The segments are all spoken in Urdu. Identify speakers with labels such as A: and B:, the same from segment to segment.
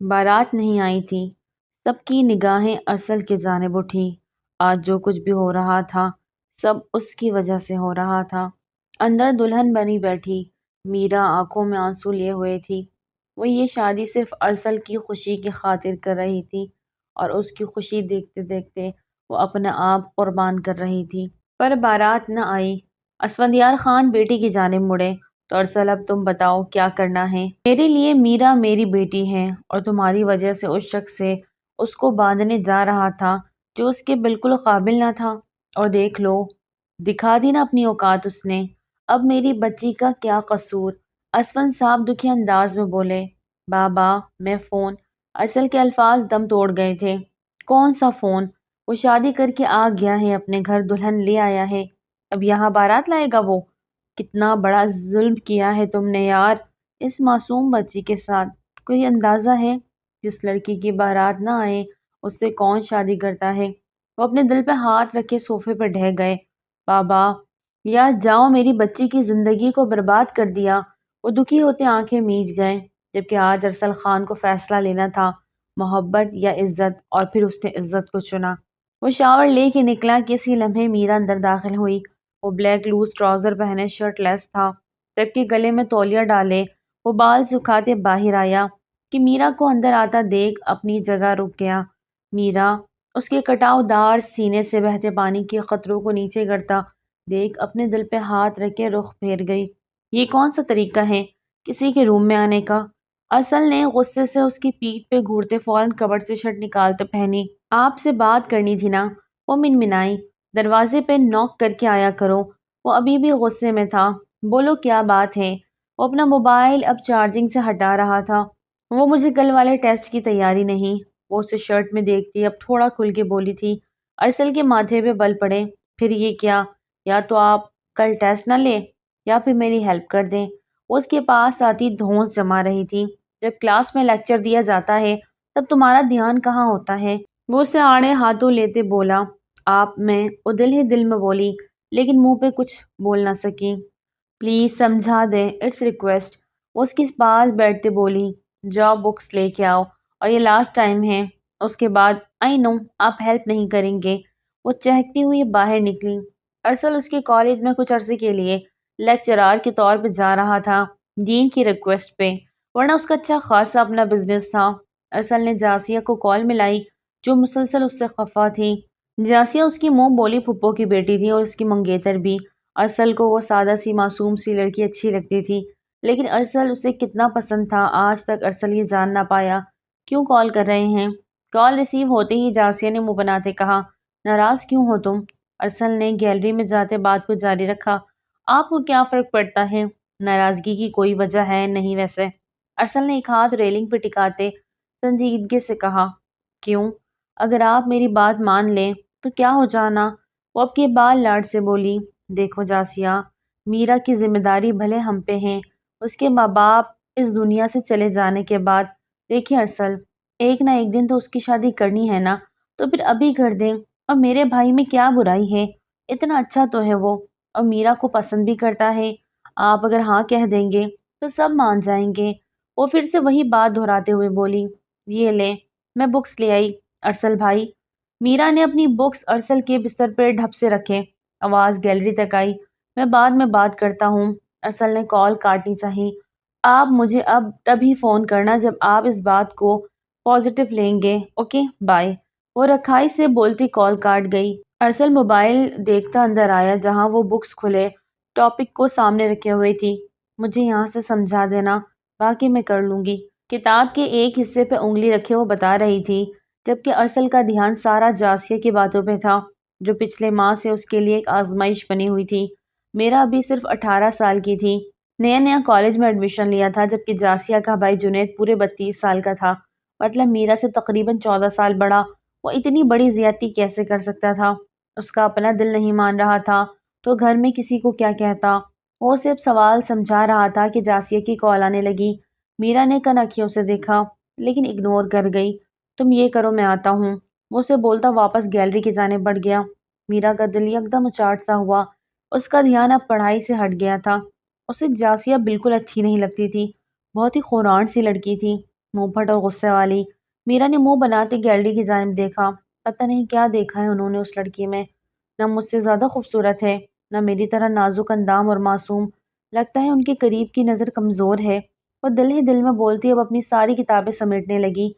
A: بارات نہیں آئی تھی۔ سب کی نگاہیں ارسل کی جانب اٹھی۔ آج جو کچھ بھی ہو رہا تھا سب اس کی وجہ سے ہو رہا تھا۔ اندر دلہن بنی بیٹھی میرا آنکھوں میں آنسو لیے ہوئے تھی۔ وہ یہ شادی صرف ارسل کی خوشی کی خاطر کر رہی تھی اور اس کی خوشی دیکھتے دیکھتے وہ اپنا آپ قربان کر رہی تھی۔ پر بارات نہ آئی۔ اسفندیار خان بیٹی کی جانب مڑے تو ارسل اب تم بتاؤ کیا کرنا ہے؟ میرے لیے میرا میری بیٹی ہے اور تمہاری وجہ سے اس شخص سے اس کو باندھنے جا رہا تھا جو اس کے بالکل قابل نہ تھا، اور دیکھ لو دکھا دی نا اپنی اوقات اس نے۔ اب میری بچی کا کیا قصور؟ اسفند صاحب دکھی انداز میں بولے۔ بابا میں فون۔ ارسل کے الفاظ دم توڑ گئے تھے۔ کون سا فون؟ وہ شادی کر کے آ گیا ہے اپنے گھر، دلہن لے آیا ہے، اب یہاں بارات لائے گا وہ؟ کتنا بڑا ظلم کیا ہے تم نے یار اس معصوم بچی کے ساتھ۔ کوئی اندازہ ہے جس لڑکی کی بارات نہ آئے اس سے کون شادی کرتا ہے؟ وہ اپنے دل پہ ہاتھ رکھے صوفے پہ ڈھہ گئے۔ بابا یار جاؤ، میری بچی کی زندگی کو برباد کر دیا۔ وہ دکھی ہوتے آنکھیں میچ گئے، جبکہ آج ارسل خان کو فیصلہ لینا تھا، محبت یا عزت، اور پھر اس نے عزت کو چنا۔ وہ شاور لے کے نکلا کہ اسی لمحے میرا اندر داخل ہوئی۔ وہ بلیک لوز ٹراؤزر پہنے شرٹ لیس تھا، جبکہ گلے میں تولیہ ڈالے وہ بال سکھاتے باہر آیا کہ میرا کو اندر آتا دیکھ اپنی جگہ رک گیا۔ میرا اس کے کٹاؤ دار سینے سے بہتے پانی کے قطروں کو نیچے گرتا دیکھ اپنے دل پہ ہاتھ رکھ کے رخ پھیر گئی۔ یہ کون سا طریقہ ہے کسی کے روم میں آنے کا؟ ارسل نے غصے سے اس کی پیٹھ پہ گھورتے فوراً کبرڈ سے شرٹ نکالتے پہنی۔ آپ سے بات کرنی تھی نا؟ وہ منمنائی۔ دروازے پہ نوک کر کے آیا کرو۔ وہ ابھی بھی غصے میں تھا۔ بولو کیا بات ہے؟ وہ اپنا موبائل اب چارجنگ سے ہٹا رہا تھا۔ وہ مجھے کل والے ٹیسٹ کی تیاری نہیں۔ وہ اسے شرٹ میں دیکھتی اب تھوڑا کھل کے بولی تھی۔ ارسل کے ماتھے پہ بل پڑے۔ پھر یہ کیا؟ یا تو آپ کل ٹیسٹ نہ لیں یا پھر میری ہیلپ کر دیں۔ وہ اس کے پاس آتی دھونس جما رہی تھی۔ جب کلاس میں لیکچر دیا جاتا ہے تب تمہارا دھیان کہاں ہوتا ہے؟ وہ اسے آڑے ہاتھوں لیتے بولا۔ آپ میں وہ دل ہی دل میں بولی لیکن منہ پہ کچھ بول نہ سکی۔ پلیز سمجھا دیں، اٹس ریکویسٹ۔ وہ اس کے پاس بیٹھتے بولی۔ جاؤ بکس لے کے آؤ اور یہ لاسٹ ٹائم ہے، اس کے بعد آئی نو آپ ہیلپ نہیں کریں گے۔ وہ چہکتی ہوئی باہر نکلی۔ ارسل اس کے کالج میں کچھ عرصے کے لیے لیکچرار کے طور پہ جا رہا تھا، ڈین کی ریکویسٹ پہ، ورنہ اس کا اچھا خاصا اپنا بزنس تھا۔ ارسل نے جاسیہ کو کال ملائی جو مسلسل اس سے خفا تھی۔ جاسیہ اس کی منہ بولی پھپھو کی بیٹی تھی اور اس کی منگیتر بھی۔ ارسل کو وہ سادہ سی معصوم سی لڑکی اچھی لگتی تھی، لیکن ارسل اسے کتنا پسند تھا آج تک ارسل یہ جان نہ پایا۔ کیوں کال کر رہے ہیں؟ کال ریسیو ہوتے ہی جاسیہ نے منہ بناتے کہا۔ ناراض کیوں ہو تم؟ ارسل نے گیلری میں جاتے بات کو جاری رکھا۔ آپ کو کیا فرق پڑتا ہے؟ ناراضگی کی کوئی وجہ ہے نہیں ویسے۔ ارسل نے ایک ہاتھ ریلنگ پہ ٹکاتے سنجیدگی سے کہا۔ کیوں؟ اگر آپ میری بات مان لیں تو کیا ہو جانا؟ وہ اب کے بال لاڈ سے بولی۔ دیکھو جاسیہ، میرا کی ذمہ داری بھلے ہم پہ ہیں، اس کے ماں باپ اس دنیا سے چلے جانے کے بعد۔ دیکھیں ارسل، ایک نہ ایک دن تو اس کی شادی کرنی ہے نا، تو پھر ابھی کر دیں۔ اور میرے بھائی میں کیا برائی ہے؟ اتنا اچھا تو ہے وہ، اور میرا کو پسند بھی کرتا ہے۔ آپ اگر ہاں کہہ دیں گے تو سب مان جائیں گے۔ وہ پھر سے وہی بات دہراتے ہوئے بولی۔ یہ لیں، میں بکس لے آئی۔ ارسل بھائی۔ میرا نے اپنی بکس ارسل کے بستر پر ڈھپ سے رکھے، آواز گیلری تک آئی۔ میں بعد میں بات کرتا ہوں۔ ارسل نے کال کاٹنی چاہی۔ آپ مجھے اب تبھی فون کرنا جب آپ اس بات کو پازیٹیو لیں گے، اوکے بائے۔ وہ رکھائی سے بولتی کال کاٹ گئی۔ ارسل موبائل دیکھتا اندر آیا جہاں وہ بکس کھلے ٹاپک کو سامنے رکھے ہوئے تھی۔ مجھے یہاں سے سمجھا دینا، باقی میں کر لوں گی۔ کتاب کے ایک حصے پہ انگلی رکھے وہ بتا رہی تھی، جبکہ ارسل کا دھیان سارا جاسیہ کی باتوں پہ تھا جو پچھلے ماہ سے اس کے لیے ایک آزمائش بنی ہوئی تھی۔ میرا ابھی صرف 18 سال کی تھی، نیا نیا کالج میں ایڈمیشن لیا تھا، جبکہ جاسیہ کا بھائی جنید پورے 32 سال کا تھا، مطلب میرا سے تقریباً 14 سال بڑا۔ وہ اتنی بڑی زیادتی کیسے کر سکتا تھا؟ اس کا اپنا دل نہیں مان رہا تھا تو گھر میں کسی کو کیا کہتا؟ وہ اسے اب سوال سمجھا رہا تھا کہ جاسیہ کی کال آنے لگی۔ میرا نے کنکھیوں سے دیکھا لیکن اگنور کر گئی۔ تم یہ کرو میں آتا ہوں۔ وہ اسے بولتا واپس گیلری کی جانب بڑھ گیا۔ میرا کا دل یکدم اچاٹ سا ہوا۔ اس کا دھیان اب پڑھائی سے ہٹ گیا تھا۔ اسے جاسیہ بالکل اچھی نہیں لگتی تھی، بہت ہی خوران سی لڑکی تھی۔ منہ پھٹ اور غصے والی۔ میرا نے منہ بناتے گیلری کی جانب دیکھا۔ پتہ نہیں کیا دیکھا ہے انہوں نے اس لڑکی میں، نہ مجھ سے زیادہ خوبصورت ہے، نہ میری طرح نازک اندام اور معصوم۔ لگتا ہے ان کے قریب کی نظر کمزور ہے۔ وہ دل ہی دل میں بولتی اب اپنی ساری کتابیں سمیٹنے لگی،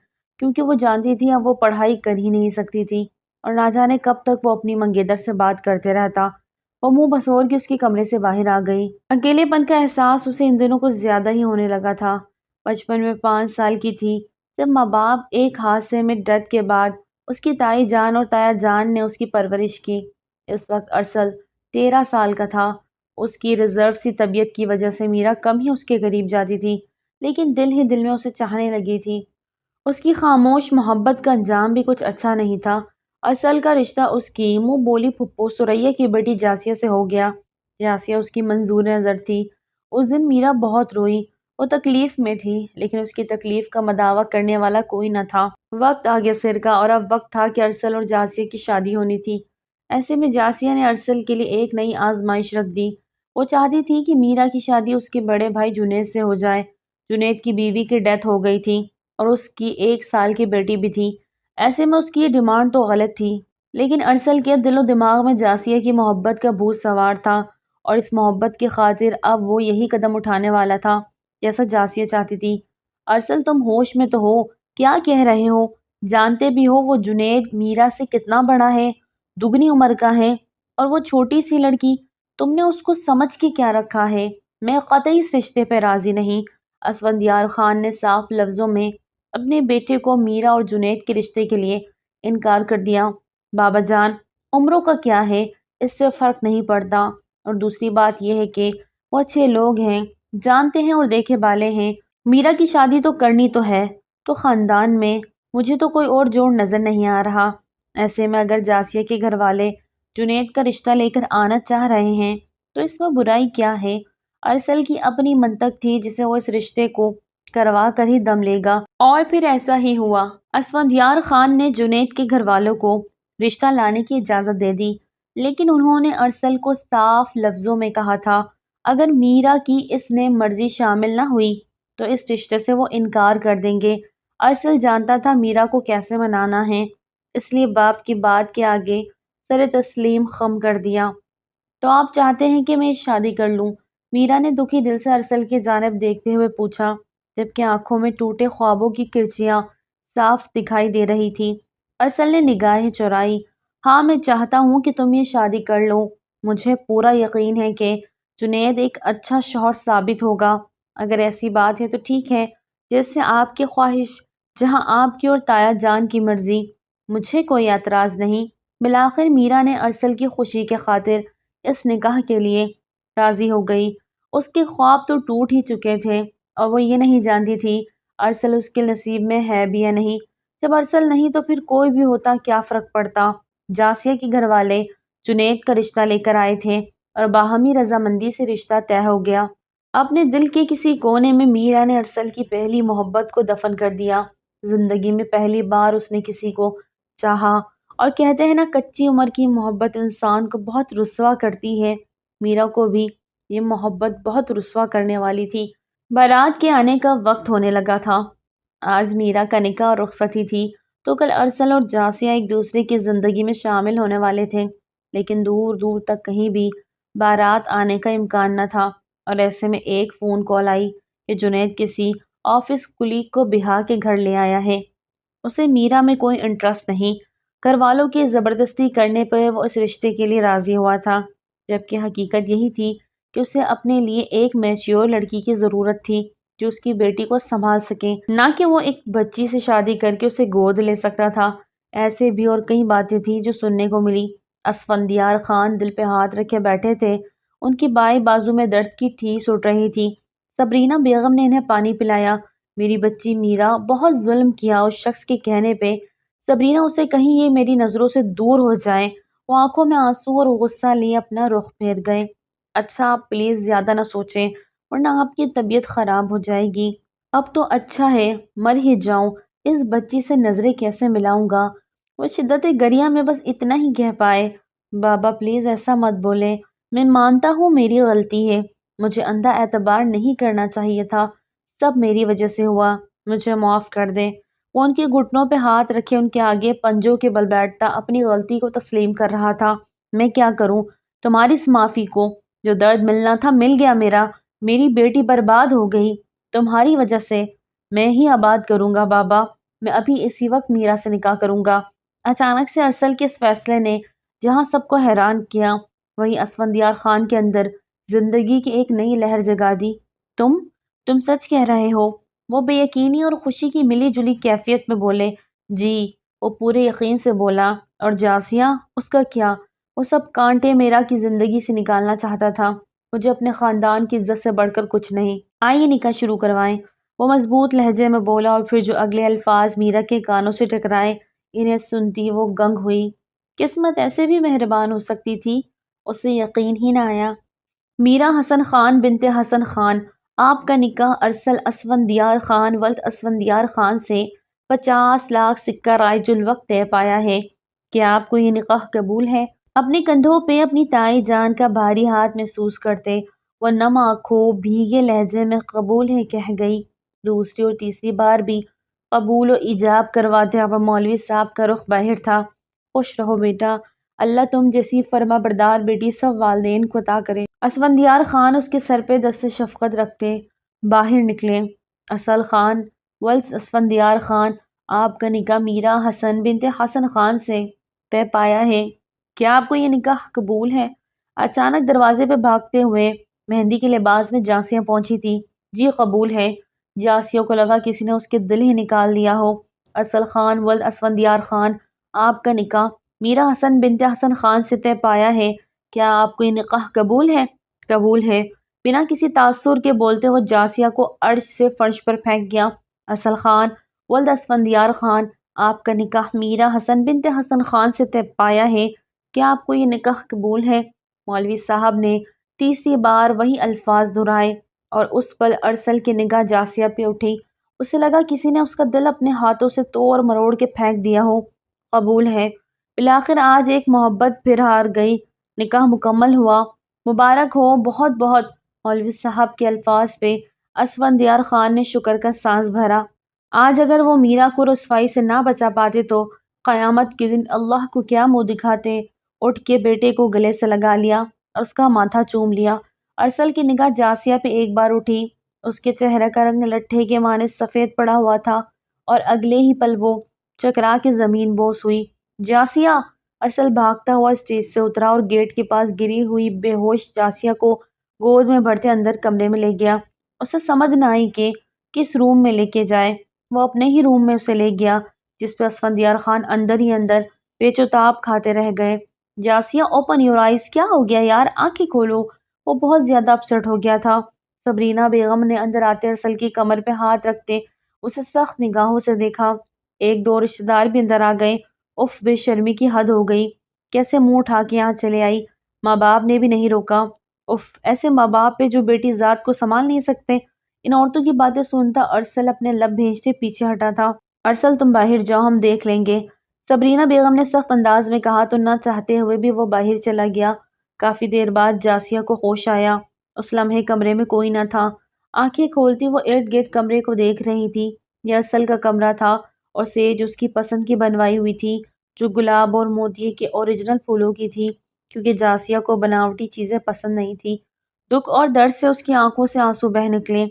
A: کیونکہ وہ جانتی تھی اب وہ پڑھائی کر ہی نہیں سکتی تھی، اور نہ جانے کب تک وہ اپنی منگیتر سے بات کرتے رہتا۔ وہ منہ بسور کے اس کے کمرے سے باہر آ گئی۔ اکیلے پن کا احساس اسے ان دنوں کچھ زیادہ ہی ہونے لگا تھا۔ بچپن میں 5 سال کی تھی جب ماں باپ ایک حادثے میں ڈیتھ کے بعد اس کی تائی جان اور تایا جان نے اس کی پرورش کی۔ اس وقت ارسل 13 سال کا تھا۔ اس کی ریزرو سی طبیعت کی وجہ سے میرا کم ہی اس کے قریب جاتی تھی، لیکن دل ہی دل میں اسے چاہنے لگی تھی۔ اس کی خاموش محبت کا انجام بھی کچھ اچھا نہیں تھا۔ ارسل کا رشتہ اس کی منہ بولی پھپھو سریا کی بیٹی جاسیہ سے ہو گیا۔ جاسیہ اس کی منظور نظر تھی۔ اس دن میرا بہت روئی۔ وہ تکلیف میں تھی، لیکن اس کی تکلیف کا مداوع کرنے والا کوئی نہ تھا۔ وقت آ گیا سر کا، اور اب وقت تھا کہ ارسل اور جاسیہ کی شادی ہونی تھی۔ ایسے میں جاسیہ نے ارسل کے لیے ایک نئی آزمائش رکھ دی۔ وہ چاہتی تھی کہ میرا کی شادی اس کے بڑے بھائی جنید سے ہو جائے۔ جنید کی بیوی کی ڈیتھ ہو گئی تھی اور اس کی 1 سال کی بیٹی بھی تھی۔ ایسے میں اس کی یہ ڈیمانڈ تو غلط تھی، لیکن ارسل کے دل و دماغ میں جاسیہ کی محبت کا بھوت سوار تھا، اور اس محبت کی خاطر اب وہ یہی قدم اٹھانے والا تھا جیسا جاسیہ چاہتی تھی۔ ارسل تم ہوش میں تو ہو؟ کیا کہہ رہے ہو؟ جانتے بھی ہو وہ جنید میرا سے کتنا بڑا ہے، دگنی عمر کا ہے، اور وہ چھوٹی سی لڑکی، تم نے اس کو سمجھ کے کیا رکھا ہے؟ میں قطعی اس رشتے پہ راضی نہیں۔ اسفندیار خان نے صاف لفظوں میں اپنے بیٹے کو میرا اور جنید کے رشتے کے لیے انکار کر دیا۔ بابا جان، عمروں کا کیا ہے، اس سے فرق نہیں پڑتا، اور دوسری بات یہ ہے کہ وہ اچھے لوگ ہیں، جانتے ہیں اور دیکھے بالے ہیں۔ میرا کی شادی تو کرنی تو ہے، تو خاندان میں مجھے تو کوئی اور جوڑ نظر نہیں آ رہا۔ ایسے میں اگر جاسیہ کے گھر والے جنید کا رشتہ لے کر آنا چاہ رہے ہیں تو اس میں برائی کیا ہے؟ ارسل کی اپنی منطق تھی جسے وہ اس رشتے کو کروا کر ہی دم لے گا، اور پھر ایسا ہی ہوا۔ اسفندیار خان نے جنید کے گھر والوں کو رشتہ لانے کی اجازت دے دی، لیکن انہوں نے ارسل کو صاف لفظوں میں کہا تھا اگر میرا کی اس نے مرضی شامل نہ ہوئی تو اس رشتے سے وہ انکار کر دیں گے۔ ارسل جانتا تھا میرا کو کیسے منانا ہے، اس لیے باپ کی بات کے آگے سر تسلیم خم کر دیا۔ تو آپ چاہتے ہیں کہ میں شادی کر لوں؟ میرا نے دکھی دل سے ارسل کی جانب دیکھتے ہوئے پوچھا، جبکہ آنکھوں میں ٹوٹے خوابوں کی کرچیاں صاف دکھائی دے رہی تھی۔ ارسل نے نگاہیں چرائی۔ ہاں، میں چاہتا ہوں کہ تم یہ شادی کر لو۔ مجھے پورا یقین ہے کہ جنید ایک اچھا شوہر ثابت ہوگا۔ اگر ایسی بات ہے تو ٹھیک ہے، جیسے آپ کی خواہش، جہاں آپ کی اور تایا جان کی مرضی، مجھے کوئی اعتراض نہیں۔ بالآخر میرا نے ارسل کی خوشی کے خاطر اس نکاح کے لیے راضی ہو گئی۔ اس کے خواب تو ٹوٹ ہی چکے تھے، اور وہ یہ نہیں جانتی تھی ارسل اس کے نصیب میں ہے بھی یا نہیں۔ جب ارسل نہیں تو پھر کوئی بھی ہوتا، کیا فرق پڑتا؟ جاسیہ کے گھر والے جنید کا رشتہ لے کر آئے تھے، اور باہمی رضامندی سے رشتہ طے ہو گیا۔ اپنے دل کے کسی کونے میں میرا نے ارسل کی پہلی محبت کو دفن کر دیا۔ زندگی میں پہلی بار اس نے کسی کو چاہا، اور کہتے ہیں نا کچی عمر کی محبت انسان کو بہت رسوا کرتی ہے۔ میرا کو بھی یہ محبت بہت رسوا کرنے والی تھی۔ بارات کے آنے کا وقت ہونے لگا تھا۔ آج میرا کا نکاح اور رخصتی تھی، تو کل ارسل اور جاسیہ ایک دوسرے کی زندگی میں شامل ہونے والے تھے، لیکن دور دور تک کہیں بھی بارات آنے کا امکان نہ تھا۔ اور ایسے میں ایک فون کال آئی کہ جنید کسی آفس کلیگ کو بہا کے گھر لے آیا ہے۔ اسے میرا میں کوئی انٹرسٹ نہیں، گھر والوں کی زبردستی کرنے پر وہ اس رشتے کے لیے راضی ہوا تھا، جبکہ حقیقت یہی تھی کہ اسے اپنے لیے ایک میچیور لڑکی کی ضرورت تھی جو اس کی بیٹی کو سنبھال سکے، نہ کہ وہ ایک بچی سے شادی کر کے اسے گود لے سکتا تھا۔ ایسے بھی اور کئی باتیں تھیں جو سننے کو ملی۔ اسفندیار خان دل پہ ہاتھ رکھے بیٹھے تھے، ان کی بائیں بازو میں درد کی ٹھیس اٹھ رہی تھی۔ صبرینہ بیگم نے انہیں پانی پلایا۔ میری بچی میرا بہت ظلم کیا اس شخص کے کہنے پہ، صبرینہ اسے کہیں یہ میری نظروں سے دور ہو جائے۔ وہ آنکھوں میں آنسو اور غصہ لیے اپنا رخ پھیر گئے۔ اچھا، آپ پلیز زیادہ نہ سوچیں، ورنہ آپ کی طبیعت خراب ہو جائے گی۔ اب تو اچھا ہے، مر ہی جاؤں، اس بچی سے نظریں کیسے ملاؤں گا؟ وہ شدت گریہ میں بس اتنا ہی کہہ پائے۔ بابا پلیز ایسا مت بولے، میں مانتا ہوں میری غلطی ہے، مجھے اندھا اعتبار نہیں کرنا چاہیے تھا، سب میری وجہ سے ہوا۔ مجھے معاف کر دیں۔ وہ ان کے گھٹنوں پہ ہاتھ رکھے ان کے آگے پنجوں کے بل بیٹھتا اپنی غلطی کو تسلیم کر رہا تھا۔ میں کیا کروں تمہاری اس معافی کو؟ جو درد ملنا تھا مل گیا میرا۔ میری بیٹی برباد ہو گئی تمہاری وجہ سے۔ میں ہی آباد کروں گا بابا، میں ابھی اسی وقت میرا سے نکاح کروں گا۔ اچانک سے ارسل کے اس فیصلے نے جہاں سب کو حیران کیا، وہیں اسفندیار خان کے اندر زندگی کی ایک نئی لہر جگا دی۔ تم سچ کہہ رہے ہو؟ وہ بے یقینی اور خوشی کی ملی جلی کیفیت میں بولے۔ جی، وہ پورے یقین سے بولا۔ اور جاسیہ، اس کا کیا؟ وہ سب کانٹے میرا کی زندگی سے نکالنا چاہتا تھا۔ مجھے اپنے خاندان کی عزت سے بڑھ کر کچھ نہیں۔ آئیے نکاح شروع کروائیں، وہ مضبوط لہجے میں بولا، اور پھر جو اگلے الفاظ میرا کے کانوں سے ٹکرائے انہیں سنتی وہ گنگ ہوئی۔ قسمت ایسے بھی مہربان ہو سکتی تھی، اسے یقین ہی نہ آیا۔ میرا حسن خان بنت حسن خان، آپ کا نکاح ارسل اسفندیار خان ولد اسفندیار خان سے 50 لاکھ سکہ رائج الوقت طے پایا ہے۔ کیا آپ کو یہ نکاح قبول ہے؟ اپنے کندھوں پہ اپنی تائی جان کا بھاری ہاتھ محسوس کرتے وہ نم آنکھوں بھیگے لہجے میں قبول ہے کہہ گئی۔ دوسری اور تیسری بار بھی قبول و ایجاب کرواتے اب مولوی صاحب کا رخ باہر تھا۔ خوش رہو بیٹا، اللہ تم جیسی فرما بردار بیٹی سب والدین کو عطا کرے۔ اسفندیار خان اس کے سر پہ دست شفقت رکھتے باہر نکلے۔ ارسل خان ولد اسفندیار خان، آپ کا نکاح میرا حسن بنت حسن خان سے طے پایا ہے۔ کیا آپ کو یہ نکاح قبول ہے؟ اچانک دروازے پہ بھاگتے ہوئے مہندی کے لباس میں جاسیاں پہنچی تھی۔ جی قبول ہے۔ جاسیوں کو لگا کسی نے اس کے دل ہی نکال دیا ہو۔ ارسل خان ولد اسفندیار خان، آپ کا نکاح میرا حسن بنت حسن خان سے طے پایا ہے۔ کیا آپ کو یہ نکاح قبول ہے؟ قبول ہے، بنا کسی تاثر کے بولتے وہ جاسیہ کو عرش سے فرش پر پھینک گیا۔ ارسل خان ولد اسفندیار خان، آپ کا نکاح میرا حسن بنت حسن خان سے طے پایا ہے۔ کیا آپ کو یہ نکاح قبول ہے؟ مولوی صاحب نے تیسری بار وہی الفاظ دہرائے، اور اس پل ارسل کی نگاہ جاسیہ پہ اٹھی۔ اسے لگا کسی نے اس کا دل اپنے ہاتھوں سے توڑ مروڑ کے پھینک دیا ہو۔ قبول ہے، بالآخر آج ایک محبت پھر ہار گئی، نکاح مکمل ہوا، مبارک ہو بہت بہت۔ مولوی صاحب کے الفاظ پہ اسفندیار خان نے شکر کا سانس بھرا۔ آج اگر وہ میرا کو رسوائی سے نہ بچا پاتے تو قیامت کے دن اللہ کو کیا منہ دکھاتے۔ اٹھ کے بیٹے کو گلے سے لگا لیا اور اس کا ماتھا چوم لیا۔ ارسل کی نگاہ جاسیہ پہ ایک بار اٹھی، اس کے چہرے کا رنگ لٹھے کے مانند سفید پڑا ہوا تھا، اور اگلے ہی پل وہ چکرا کے زمین بوس ہوئی۔ جاسیہ! ارسل بھاگتا ہوا اسٹیج سے اترا اور گیٹ کے پاس گری ہوئی بے ہوش جاسیہ کو گود میں بھرتے اندر کمرے میں لے گیا۔ اسے سمجھ نہ آئی کہ کس روم میں لے کے جائے۔ وہ اپنے ہی روم میں اسے لے گیا، جس پہ اسفندیار خان اندر ہی اندر پیچ و تاب کھاتے رہ گئے۔ جاسیہ، اوپن یور آئیز، کیا ہو گیا یار، آنکھیں کھولو۔ وہ بہت زیادہ اپسٹ ہو گیا تھا۔ صبرینہ بیگم نے اندر آتے ارسل کی کمر پہ ہاتھ رکھتے اسے سخت نگاہوں سے دیکھا۔ ایک دو رشتہ دار بھی اندر آ گئے۔ اف، بے شرمی کی حد ہو گئی، کیسے منہ اٹھا کے یہاں چلے آئی؟ ماں باپ نے بھی نہیں روکا؟ اف، ایسے ماں باپ پہ جو بیٹی ذات کو سنبھال نہیں سکتے۔ ان عورتوں کی باتیں سنتا ارسل اپنے لب بھیجتے پیچھے ہٹا تھا۔ ارسل، تم باہر جاؤ، ہم دیکھ لیں گے، صبرینہ بیگم نے سخت انداز میں کہا تو نہ چاہتے ہوئے بھی وہ باہر چلا گیا۔ کافی دیر بعد جاسیہ کو ہوش آیا۔ اس لمحے کمرے میں کوئی نہ تھا۔ آنکھیں کھولتی وہ ارد گرد کمرے کو دیکھ رہی تھی۔ یہ ارسل کا کمرہ تھا، اور سیج اس کی پسند کی بنوائی ہوئی تھی، جو گلاب اور موتیے کے اوریجنل پھولوں کی تھی، کیونکہ جاسیہ کو بناوٹی چیزیں پسند نہیں تھی۔ دکھ اور درد سے اس کی آنکھوں سے آنسو بہہ نکلے۔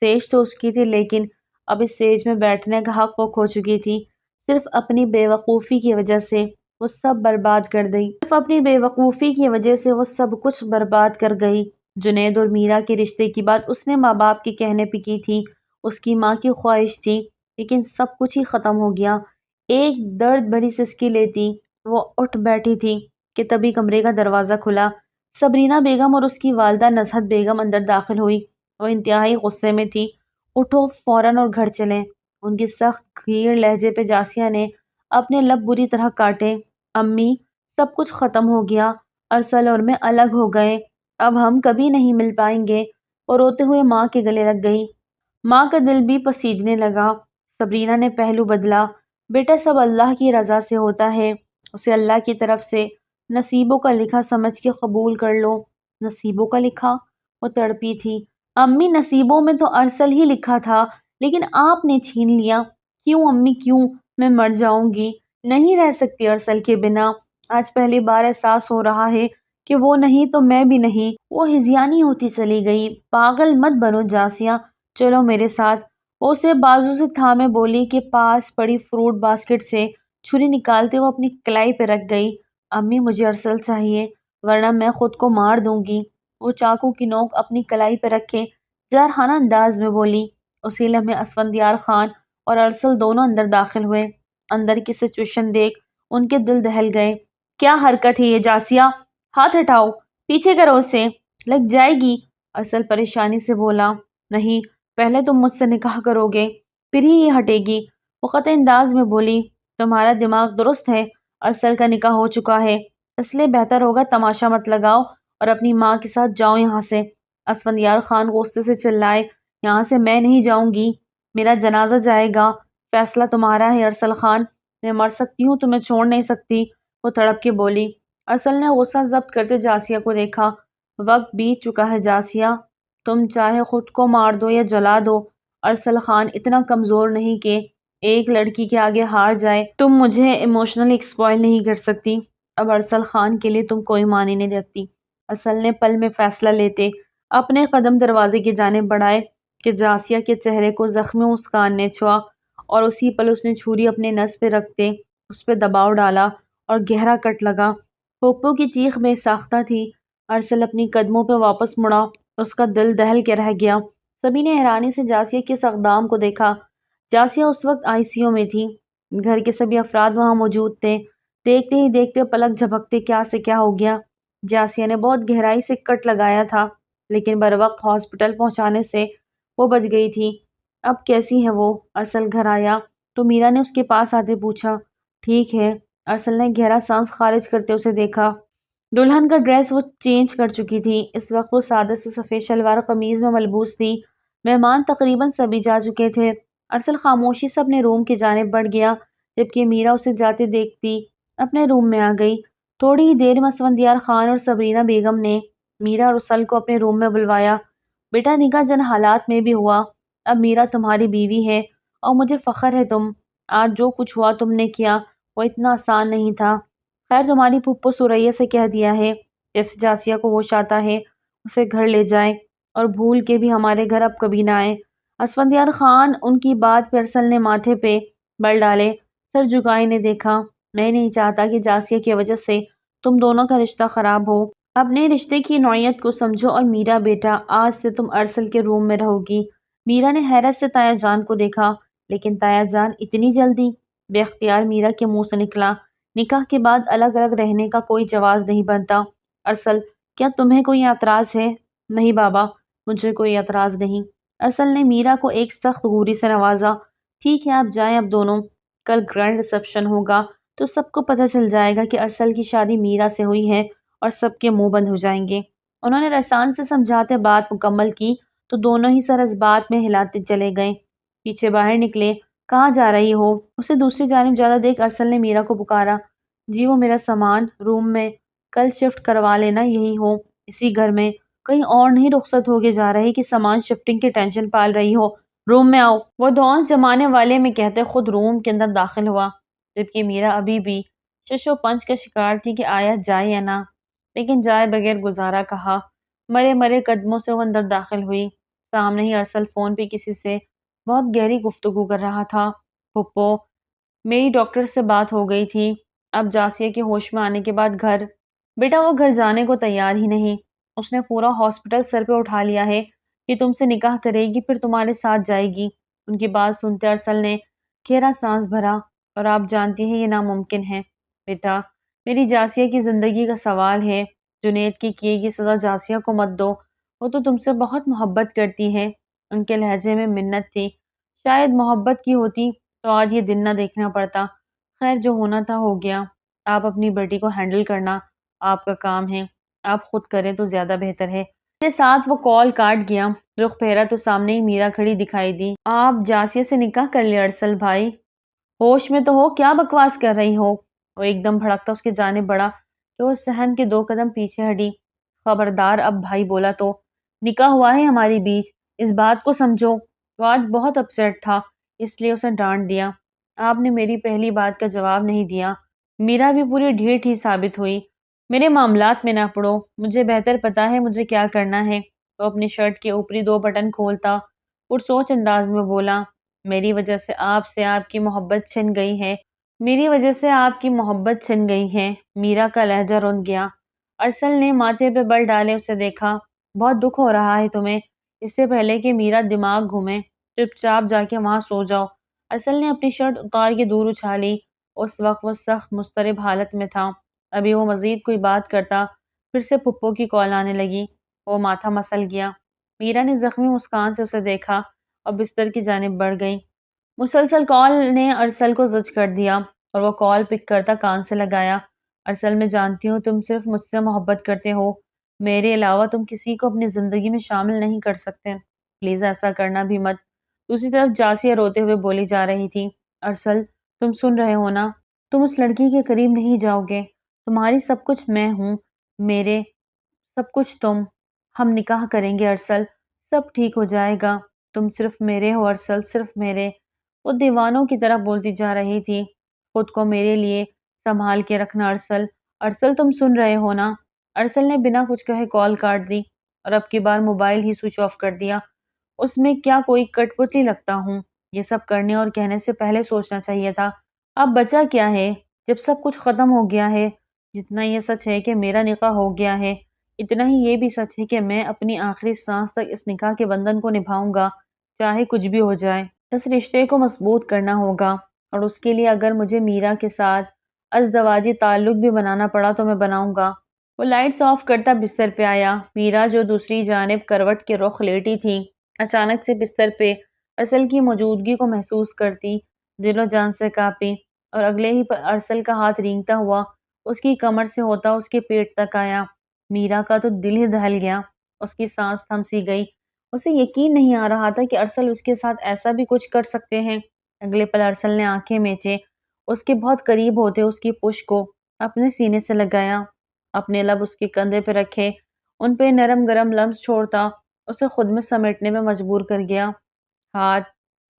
A: سیج تو اس کی تھی، لیکن اب اس سیج میں بیٹھنے کا حق وہ کھو چکی تھی۔ صرف اپنی بے وقوفی کی وجہ سے وہ سب برباد کر گئی۔ صرف اپنی بے وقوفی کی وجہ سے وہ سب کچھ برباد کر گئی۔ جنید اور میرا کے رشتے کی بات اس نے ماں باپ کے کہنے پہ کی تھی، اس کی ماں کی خواہش تھی، لیکن سب کچھ ہی ختم ہو گیا۔ ایک درد بھری سسکی لیتی وہ اٹھ بیٹھی تھی کہ تبھی کمرے کا دروازہ کھلا۔ صبرینہ بیگم اور اس کی والدہ نزہت بیگم اندر داخل ہوئی۔ وہ انتہائی غصے میں تھی۔ اٹھو فوراً اور گھر چلیں۔ ان کی سخت کھیر لہجے پہ جاسیہ نے اپنے لب بری طرح کاٹے۔ امی، سب کچھ ختم ہو گیا، ارسل اور میں الگ ہو گئے، اب ہم کبھی نہیں مل پائیں گے۔ اور روتے ہوئے ماں کے گلے لگ گئی۔ ماں کا دل بھی پسیجنے لگا۔ صبرینہ نے پہلو بدلا۔ بیٹا، سب اللہ کی رضا سے ہوتا ہے، اسے اللہ کی طرف سے نصیبوں کا لکھا سمجھ کے قبول کر لو۔ نصیبوں کا لکھا؟ وہ تڑپی تھی۔ امی، نصیبوں میں تو ارسل ہی لکھا تھا، لیکن آپ نے چھین لیا۔ کیوں امی کیوں؟ میں مر جاؤں گی، نہیں رہ سکتی ارسل کے بنا۔ آج پہلی بار احساس ہو رہا ہے کہ وہ نہیں تو میں بھی نہیں۔ وہ ہذیانی ہوتی چلی گئی۔ پاگل مت بنو جاسیہ، چلو میرے ساتھ۔ وہ اسے بازو سے تھامے بولی کہ پاس پڑی فروٹ باسکٹ سے چھری نکالتے وہ اپنی کلائی پہ رکھ گئی۔ امی مجھے ارسل چاہیے ورنہ میں خود کو مار دوں گی۔ وہ چاقو کی نوک اپنی کلائی پہ رکھے جارحانہ انداز میں بولی۔ اسی لمحے اسفندیار خان اور ارسل دونوں اندر داخل ہوئے۔ اندر کی سچویشن دیکھ ان کے دل دہل گئے۔ کیا حرکت ہے یہ جاسیہ؟ ہاتھ ہٹاؤ، پیچھے کرو اسے، لگ جائے گی۔ ارسل پریشانی سے بولا۔ نہیں، پہلے تم مجھ سے نکاح کرو گے پھر ہی یہ ہٹے گی۔ وہ قطع انداز میں بولی۔ تمہارا دماغ درست ہے، ارسل کا نکاح ہو چکا ہے، اس لیے بہتر ہوگا تماشا مت لگاؤ اور اپنی ماں کے ساتھ جاؤ یہاں سے۔ اسفندیار خان غصے سے چلائے۔ یہاں سے میں نہیں جاؤں گی، میرا جنازہ جائے گا۔ فیصلہ تمہارا ہے ارسل خان، میں مر سکتی ہوں، تمہیں چھوڑ نہیں سکتی۔ وہ تڑپ کے بولی۔ ارسل نے غصہ ضبط کرتے جاسیہ کو دیکھا۔ وقت بیت چکا ہے جاسیہ، تم چاہے خود کو مار دو یا جلا دو، ارسل خان اتنا کمزور نہیں کہ ایک لڑکی کے آگے ہار جائے۔ تم مجھے ایموشنلی ایکسپوائل نہیں کر سکتی۔ اب ارسل خان کے لیے تم کوئی معنی نہیں رکھتی۔ ارسل نے پل میں فیصلہ لیتے اپنے قدم دروازے کی جانب بڑھائے کہ جاسیہ کے چہرے کو زخمی مسکان نے چھوا، اور اسی پل اس نے چھری اپنے نس پہ رکھتے اس پہ دباؤ ڈالا اور گہرا کٹ لگا۔ پھپھو کی چیخ بے ساختہ تھی۔ ارسل اپنی قدموں پہ واپس مڑا، اس کا دل دہل کے رہ گیا۔ سبھی نے حیرانی سے جاسیہ کے اس اقدام کو دیکھا۔ جاسیہ اس وقت آئی سی یو میں تھی۔ گھر کے سبھی افراد وہاں موجود تھے۔ دیکھتے ہی دیکھتے پلک جھپکتے کیا سے کیا ہو گیا۔ جاسیہ نے بہت گہرائی سے کٹ لگایا تھا لیکن بروقت ہاسپٹل پہنچانے سے وہ بچ گئی تھی۔ اب کیسی ہے وہ؟ ارسل گھر آیا تو میرا نے اس کے پاس آتے پوچھا۔ ٹھیک ہے، ارسل نے گہرا سانس خارج کرتے اسے دیکھا۔ دلہن کا ڈریس وہ چینج کر چکی تھی۔ اس وقت وہ سادہ سے سفید شلوار قمیض میں ملبوس تھی۔ مہمان تقریباً سبھی جا چکے تھے۔ ارسل خاموشی سے اپنے روم کی جانب بڑھ گیا جبکہ میرا اسے جاتے دیکھتی اپنے روم میں آ گئی۔ تھوڑی ہی دیر میں اسفندیار خان اور صبرینہ بیگم نے میرا اور ارسل کو اپنے روم میں بلوایا۔ بیٹا نکاح جن حالات میں بھی ہوا، اب میرا تمہاری بیوی ہے اور مجھے فخر ہے آج جو کچھ ہوا تم نے کیا وہ اتنا آسان نہیں تھا۔ خیر تمہاری پھپھو سریا سے کہہ دیا ہے جیسے جاسیہ کو ہوش آتا ہے اسے گھر لے جائیں اور بھول کے بھی ہمارے گھر اب کبھی نہ آئے۔ اسفندیار خان ان کی بات پہ ارسل نے ماتھے پہ بل ڈالے سر جھکائے نے دیکھا۔ میں نہیں چاہتا کہ جاسیہ کی وجہ سے تم دونوں کا رشتہ خراب ہو۔ اپنے رشتے کی نوعیت کو سمجھو اور میرا بیٹا آج سے تم ارسل کے روم میں رہو گی۔ میرا نے حیرت سے تایا جان کو دیکھا۔ لیکن تایا جان اتنی جلدی؟ بے اختیار میرا کے منہ سے نکلا۔ نکاح کے بعد الگ الگ رہنے کا کوئی جواز نہیں بنتا۔ ارسل کیا تمہیں کوئی اعتراض ہے؟ نہیں بابا، مجھے کوئی اعتراض نہیں۔ ارسل نے میرا کو ایک سخت غوری سے نوازا۔ ٹھیک ہے آپ جائیں اب دونوں، کل گرینڈ ریسپشن ہوگا تو سب کو پتہ چل جائے گا کہ ارسل کی شادی میرا سے ہوئی ہے اور سب کے منہ بند ہو جائیں گے۔ انہوں نے رحسان سے سمجھاتے بات مکمل کی تو دونوں ہی سر اس بات میں ہلاتے چلے گئے۔ پیچھے باہر نکلے۔ کہاں جا رہی ہو؟ اسے دوسری جانب جاتا دیکھ ارسل نے میرا کو پکارا۔ جی وہ میرا سامان روم میں کل شفٹ کروا لینا، یہی ہو اسی گھر میں، کہیں اور نہیں رخصت ہوگے جا رہی کہ سامان شفٹنگ کی ٹینشن پال رہی ہو۔ روم میں آؤ، وہ دھونس جمانے والے میں کہتے خود روم کے اندر داخل ہوا جبکہ میرا ابھی بھی شش و پنج کا شکار تھی کہ آیا جائے یا نہ، لیکن جائے بغیر گزارا کہا۔ مرے مرے قدموں سے وہ اندر داخل ہوئی۔ سامنے ہی ارسل فون پہ کسی سے بہت گہری گفتگو کر رہا تھا۔ پھپھو میری ڈاکٹر سے بات ہو گئی تھی، اب جاسیہ کے ہوش میں آنے کے بعد گھر، بیٹا وہ گھر جانے کو تیار ہی نہیں۔ اس نے پورا ہاسپٹل سر پہ اٹھا لیا ہے کہ تم سے نکاح کرے گی پھر تمہارے ساتھ جائے گی۔ ان کی بات سنتے ارسل نے گہرا سانس بھرا۔ اور آپ جانتی ہیں یہ ناممکن ہے بیٹا، میری جاسیہ کی زندگی کا سوال ہے۔ جنید کی کیے گی سزا جاسیہ کو مت دو، وہ تو تم سے بہت محبت کرتی ہے۔ ان کے لہجے میں منت تھی۔ شاید محبت کی ہوتی تو آج یہ دن نہ دیکھنا پڑتا۔ خیر جو ہونا تھا ہو گیا، آپ اپنی بیٹی کو ہینڈل کرنا آپ کا کام ہے، آپ خود کریں تو زیادہ بہتر ہے۔ اس کے ساتھ وہ کال کاٹ گیا۔ رخ پھیرا تو سامنے ہی میرا کھڑی دکھائی دی۔ آپ جاسیہ سے نکاح کر لیا ارسل بھائی، ہوش میں تو ہو، کیا بکواس کر رہی ہو؟ وہ ایک دم بھڑکتا اس کے جانب بڑھا کہ وہ سہم کے 2 قدم پیچھے ہٹی۔ خبردار اب بھائی بولا تو نکاح ہوا ہے ہماری بیچ، اس بات کو سمجھو۔ وہ آج بہت اپسیٹ تھا، اس لیے اسے ڈانٹ دیا۔ آپ نے میری پہلی بات کا جواب نہیں دیا۔ میرا بھی پوری ڈھیٹ ہی ثابت ہوئی۔ میرے معاملات میں نہ پڑو، مجھے بہتر پتا ہے مجھے کیا کرنا ہے۔ وہ اپنی شرٹ کے اوپری 2 بٹن کھولتا پرسوچ انداز میں بولا، میری وجہ سے آپ کی محبت چھن گئی ہے، میری وجہ سے آپ کی محبت چھن گئی ہے۔ میرا کا لہجہ رن گیا۔ ارسل نے ماتھے پہ بل ڈالے اسے دیکھا۔ بہت دکھ ہو رہا ہے تمہیں؟ اس سے پہلے کہ میرا دماغ گھومے چپ چاپ جا کے وہاں سو جاؤ۔ ارسل نے اپنی شرٹ اتار کے دور اچھالی۔ اس وقت وہ سخت مضطرب حالت میں تھا۔ ابھی وہ مزید کوئی بات کرتا پھر سے پھپھو کی کال آنے لگی۔ وہ ماتھا مسل گیا۔ میرا نے زخمی مسکان سے اسے دیکھا اور بستر کی جانب بڑھ گئی۔ مسلسل کال نے ارسل کو زج کر دیا اور وہ کال پک کرتا کان سے لگایا۔ ارسل میں جانتی ہوں تم صرف مجھ سے محبت کرتے ہو، میرے علاوہ تم کسی کو اپنی زندگی میں شامل نہیں کر سکتے، پلیز ایسا کرنا بھی مت۔ دوسری طرف جاسیہ روتے ہوئے بولی جا رہی تھی، ارسل تم سن رہے ہو نا، تم اس لڑکی کے قریب نہیں جاؤ گے، تمہاری سب کچھ میں ہوں، میرے سب کچھ تم، ہم نکاح کریں گے ارسل، سب ٹھیک ہو جائے گا، تم صرف میرے ہو ارسل، صرف میرے۔ وہ دیوانوں کی طرح بولتی جا رہی تھی، خود کو میرے لیے سنبھال کے رکھنا ارسل، ارسل تم سن رہے ہو نا۔ ارسل نے بنا کچھ کہے کال کاٹ دی اور اب کی بار موبائل ہی سوئچ آف کر دیا۔ اس میں کیا کوئی کٹ پتلی لگتا ہوں، یہ سب کرنے اور کہنے سے پہلے سوچنا چاہیے تھا۔ اب بچا کیا ہے جب سب کچھ ختم ہو گیا ہے؟ جتنا یہ سچ ہے کہ میرا نکاح ہو گیا ہے، اتنا ہی یہ بھی سچ ہے کہ میں اپنی آخری سانس تک اس نکاح کے بندھن کو نبھاؤں گا، چاہے کچھ بھی ہو جائے۔ اس رشتے کو مضبوط کرنا ہوگا اور اس کے لیے اگر مجھے میرا کے ساتھ ازدواجی تعلق بھی بنانا پڑا تو میں بناؤں گا۔ وہ لائٹس آف کرتا بستر پہ آیا۔ میرا جو دوسری جانب کروٹ کے رخ لیٹی تھی، اچانک سے بستر پہ ارسل کی موجودگی کو محسوس کرتی دل و جان سے کانپی اور اگلے ہی پر ارسل کا ہاتھ رینگتا ہوا اس کی کمر سے ہوتا اس کے پیٹ تک آیا۔ میرا کا تو دل ہی دہل گیا، اس کی سانس تھم سی گئی۔ اسے یقین نہیں آ رہا تھا کہ ارسل اس کے ساتھ ایسا بھی کچھ کر سکتے ہیں۔ اگلے پل ارسل نے آنکھیں میچے اس کے بہت قریب ہوتے اس کی پشت کو اپنے سینے سے لگایا، اپنے لب اس کے کندھے پہ رکھے، ان پہ نرم گرم لمس چھوڑتا اسے خود میں سمیٹنے میں مجبور کر گیا۔ ہاتھ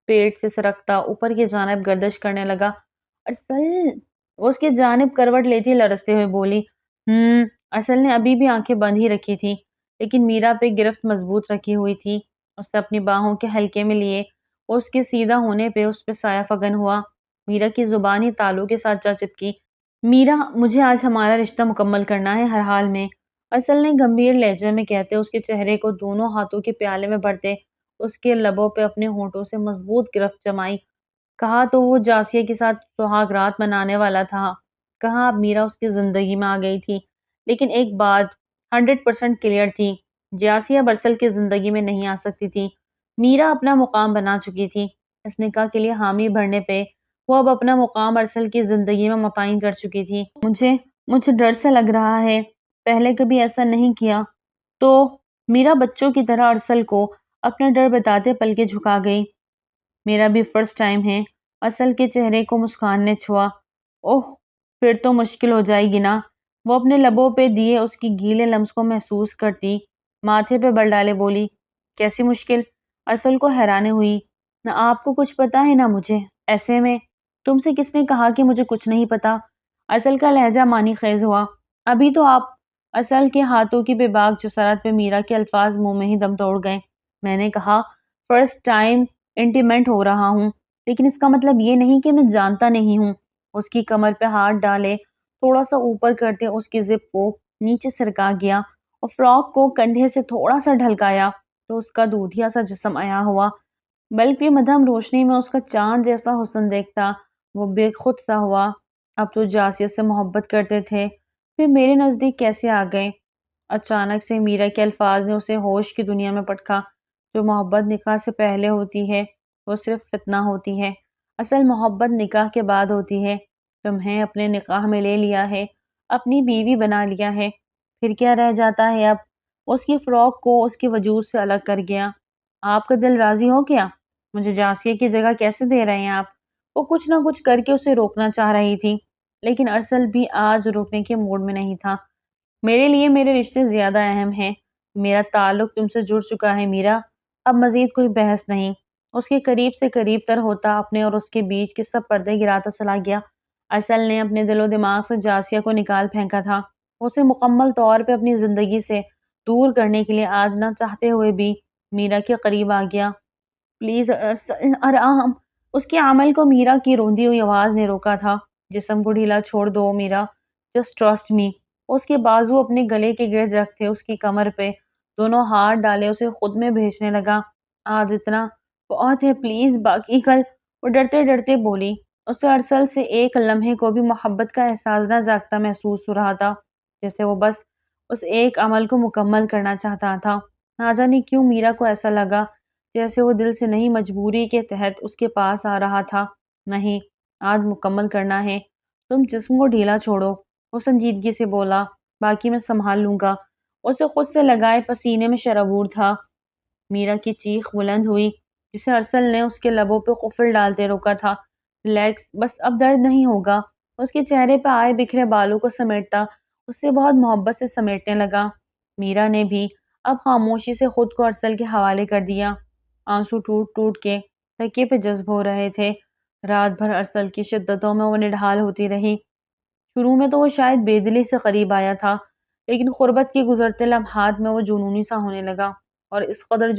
A: پیٹ سے سرکتا اوپر کی جانب گردش کرنے لگا۔ ارسل، وہ اس کی جانب کروٹ لیتی لرزتے ہوئے بولی، ارسل نے ابھی بھی آنکھیں بند ہی رکھی تھی لیکن میرا پہ گرفت مضبوط رکھی ہوئی تھی۔ اس نے اپنی باہوں کے حلقے میں لیے اور اس کے سیدھا ہونے پہ اس پہ سایہ فگن ہوا۔ میرا کی زبان ہی تالو کے ساتھ جا چپکی۔ میرا، مجھے آج ہمارا رشتہ مکمل کرنا ہے ہر حال میں، ارسل نے گمبھیر لہجے میں کہتے اس کے چہرے کو دونوں ہاتھوں کے پیالے میں بھرتے اس کے لبوں پہ اپنے ہونٹوں سے مضبوط گرفت جمائی۔ کہا تو وہ جاسیہ کے ساتھ سہاگ رات منانے والا تھا، کہاں اب میرا اس کی زندگی میں آ گئی تھی، لیکن ایک بات 100% کلیئر تھی، جاسیہ ارسل کی زندگی میں نہیں آ سکتی تھی۔ میرا اپنا مقام بنا چکی تھی، اس نکاح کے لیے حامی بھرنے پہ وہ اب اپنا مقام ارسل کی زندگی میں متعین کر چکی تھی۔ مجھے ڈر سے لگ رہا ہے، پہلے کبھی ایسا نہیں کیا تو۔ میرا بچوں کی طرح ارسل کو اپنا ڈر بتاتے پلکیں جھکا گئی۔ میرا بھی فرسٹ ٹائم ہے۔ ارسل کے چہرے کو مسکان نے چھوا۔ اوہ، پھر تو مشکل ہو جائے گی نا۔ وہ اپنے لبوں پہ دیے اس کی گیلے لمس کو محسوس کرتی ماتھے پہ بل ڈالے بولی، کیسی مشکل؟ ارسل کو حیرانی ہوئی، نہ آپ کو کچھ پتا ہے نہ مجھے، ایسے میں تم سے کس نے کہا کہ مجھے کچھ نہیں پتا؟ ارسل کا لہجہ معنی خیز ہوا۔ ابھی تو آپ، ارسل کے ہاتھوں کی بے باک جسارت پہ میرا کے الفاظ منہ میں ہی دم توڑ گئے۔ میں نے کہا فرسٹ ٹائم انٹیمیٹ ہو رہا ہوں، لیکن اس کا مطلب یہ نہیں کہ میں جانتا نہیں ہوں۔ اس کی کمر پہ ہاتھ ڈالے تھوڑا سا اوپر کرتے اس کی زپ کو نیچے سرکا گیا اور فراک کو کندھے سے تھوڑا سا ڈھلکایا تو اس کا دودھیا سا جسم آیا ہوا۔ بلب کی مدھم روشنی میں اس کا چاند جیسا حسن دیکھتا وہ بے خود سا ہوا۔ اب تو جاسیہ سے محبت کرتے تھے، پھر میرے نزدیک کیسے آ گئے؟ اچانک سے میرا کے الفاظ نے اسے ہوش کی دنیا میں پٹکا۔ جو محبت نکاح سے پہلے ہوتی ہے وہ صرف فتنہ ہوتی ہے، اصل محبت نکاح کے بعد ہوتی ہے۔ تمہیں اپنے نکاح میں لے لیا ہے، اپنی بیوی بنا لیا ہے، پھر کیا رہ جاتا ہے اب؟ اس کی فراک کو اس کے وجود سے الگ کر گیا۔ آپ کا دل راضی ہو گیا؟ مجھے جاسیہ کی جگہ کیسے دے رہے ہیں آپ؟ وہ کچھ نہ کچھ کر کے اسے روکنا چاہ رہی تھی، لیکن ارسل بھی آج روکنے کے موڈ میں نہیں تھا۔ میرے لیے میرے رشتے زیادہ اہم ہیں، میرا تعلق تم سے جڑ چکا ہے میرا، اب مزید کوئی بحث نہیں۔ اس کے قریب سے قریب تر ہوتا اپنے اور اس کے بیچ کے سب پردے گراتا چلا گیا۔ ارسل نے اپنے دل و دماغ سے جاسیہ کو نکال پھینکا تھا۔ اسے مکمل طور پہ اپنی زندگی سے دور کرنے کے لیے آج نہ چاہتے ہوئے بھی میرا کے قریب آ گیا۔ پلیز آرام۔ اس کے عمل کو میرا کی روندی ہوئی آواز نے روکا تھا۔ جسم کو ڈھیلا چھوڑ دو میرا، جسٹ ٹرسٹ می۔ اس کے بازو اپنے گلے کے گرد رکھتے اس کی کمر پہ دونوں ہاتھ ڈالے اسے خود میں بھیجنے لگا۔ آج اتنا بہت ہے، پلیز باقی کل۔ وہ ڈرتے ڈرتے بولی۔ اسے ارسل سے ایک لمحے کو بھی محبت کا احساس نہ جاگتا محسوس ہو رہا تھا، جیسے وہ بس اس ایک عمل کو مکمل کرنا چاہتا تھا۔ نہ جانے کیوں میرا کو ایسا لگا جیسے وہ دل سے نہیں مجبوری کے تحت اس کے پاس آ رہا تھا۔ نہیں، آج مکمل کرنا ہے۔ تم جسم کو ڈھیلا چھوڑو، وہ سنجیدگی سے بولا، باقی میں سنبھال لوں گا۔ اسے خود سے لگائے پسینے میں شرابور تھا۔ میرا کی چیخ بلند ہوئی جسے ارسل نے اس کے لبوں پہ قفل ڈالتے روکا تھا۔ ریلیکس، بس اب درد نہیں ہوگا۔ اس کے چہرے پہ آئے بکھرے بالوں کو سمیٹتا اس سے بہت محبت سے سمیٹنے لگا۔ میرا نے بھی اب خاموشی سے خود کو ارسل کے حوالے کر دیا۔ آنسو ٹوٹ ٹوٹ کے تکیے پہ جذب ہو رہے تھے۔ رات بھر ارسل کی شدتوں میں وہ نڈھال ہوتی رہی۔ شروع میں تو وہ شاید بے دلی سے قریب آیا تھا، لیکن قربت کے گزرتے لمحات میں وہ جنونی سا ہونے لگا، اور اس قدر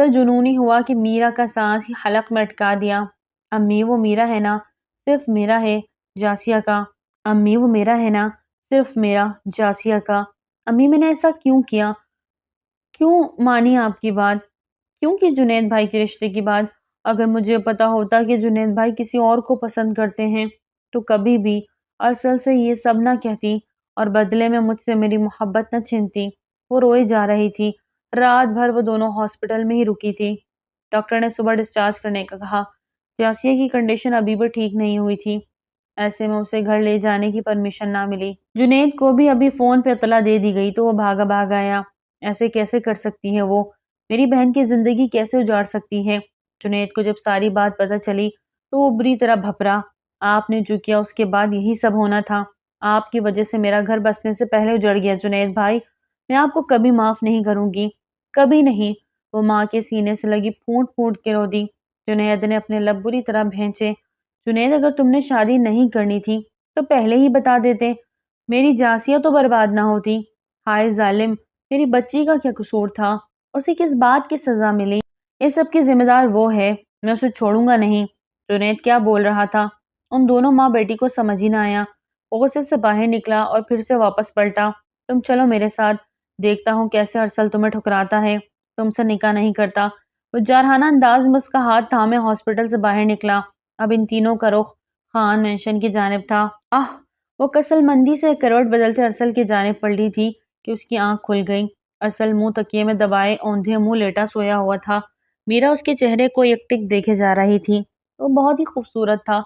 A: جنونی ہوا کہ میرا کا سانس ہی حلق میں اٹکا دیا۔ امی وہ میرا ہے نا، صرف میرا ہے جاسیہ کا۔ امی وہ میرا ہے نا، صرف میرا جاسیہ کا۔ امی میں نے ایسا کیوں کیا؟ کیوں مانی آپ کی بات؟ کیوں کی جنید بھائی کے رشتے کی بات؟ اگر مجھے پتا ہوتا کہ جنید بھائی کسی اور کو پسند کرتے ہیں تو کبھی بھی ارسل سے یہ سب نہ کہتی اور بدلے میں مجھ سے میری محبت نہ چھینتی۔ وہ روئے جا رہی تھی۔ رات بھر وہ دونوں ہاسپٹل میں ہی رکی تھی۔ ڈاکٹر نے صبح ڈسچارج کرنے کا کہا۔ جاسیہ کی کنڈیشن ابھی بھی ٹھیک نہیں ہوئی تھی، ایسے میں اسے گھر لے جانے کی پرمیشن نہ ملی۔ جنید کو بھی ابھی فون پہ اطلاع دے دی گئی تو وہ بھاگ آیا۔ ایسے کیسے کر سکتی ہے وہ؟ میری بہن کی زندگی کیسے اجاڑ سکتی ہے؟ جنید کو جب ساری بات پتہ چلی تو وہ بری طرح بھپرا۔ آپ نے جو کیا اس کے بعد یہی سب ہونا تھا۔ آپ کی وجہ سے میرا گھر بسنے سے پہلے اجڑ گیا جنید بھائی۔ میں آپ کو کبھی معاف نہیں کروں گی، کبھی نہیں۔ وہ ماں کے سینے سے لگی پھونٹ پھونٹ کے رو دی۔ جنید نے اپنے لب بری طرح بھینچے۔ جنید، اگر تم نے شادی نہیں کرنی تھی تو پہلے ہی بتا دیتے، میری جاسیہ تو برباد نہ ہوتی۔ ہائے ظالم، میری بچی کا کیا قصور تھا؟ اسے کس بات کی سزا ملی؟ اس سب کی ذمہ دار وہ ہے، میں اسے چھوڑوں گا نہیں۔ جنید کیا بول رہا تھا؟ ان دونوں ماں بیٹی کو سمجھ ہی نہ آیا۔ وہ غصے سے باہر نکلا اور پھر سے واپس پلٹا۔ تم چلو میرے ساتھ، دیکھتا ہوں کیسے ارسل تمہیں ٹھکراتا ہے، تم سے نکاح نہیں کرتا۔ وہ جارحانہ انداز میں اس کا ہاتھ تھامے ہاسپٹل سے باہر نکلا۔ اب ان تینوں کا رخ خان مینشن کی جانب تھا۔ وہ کسل مندی سے کروٹ بدلتے ارسل کی جانب پلٹی تھی کہ اس کی آنکھ کھل گئی۔ ارسل منہ تکیے میں دبائے اوندھے منہ لیٹا سویا ہوا تھا۔ میرا اس کے چہرے کو یک ٹک دیکھے جا رہی تھی۔ وہ بہت ہی خوبصورت تھا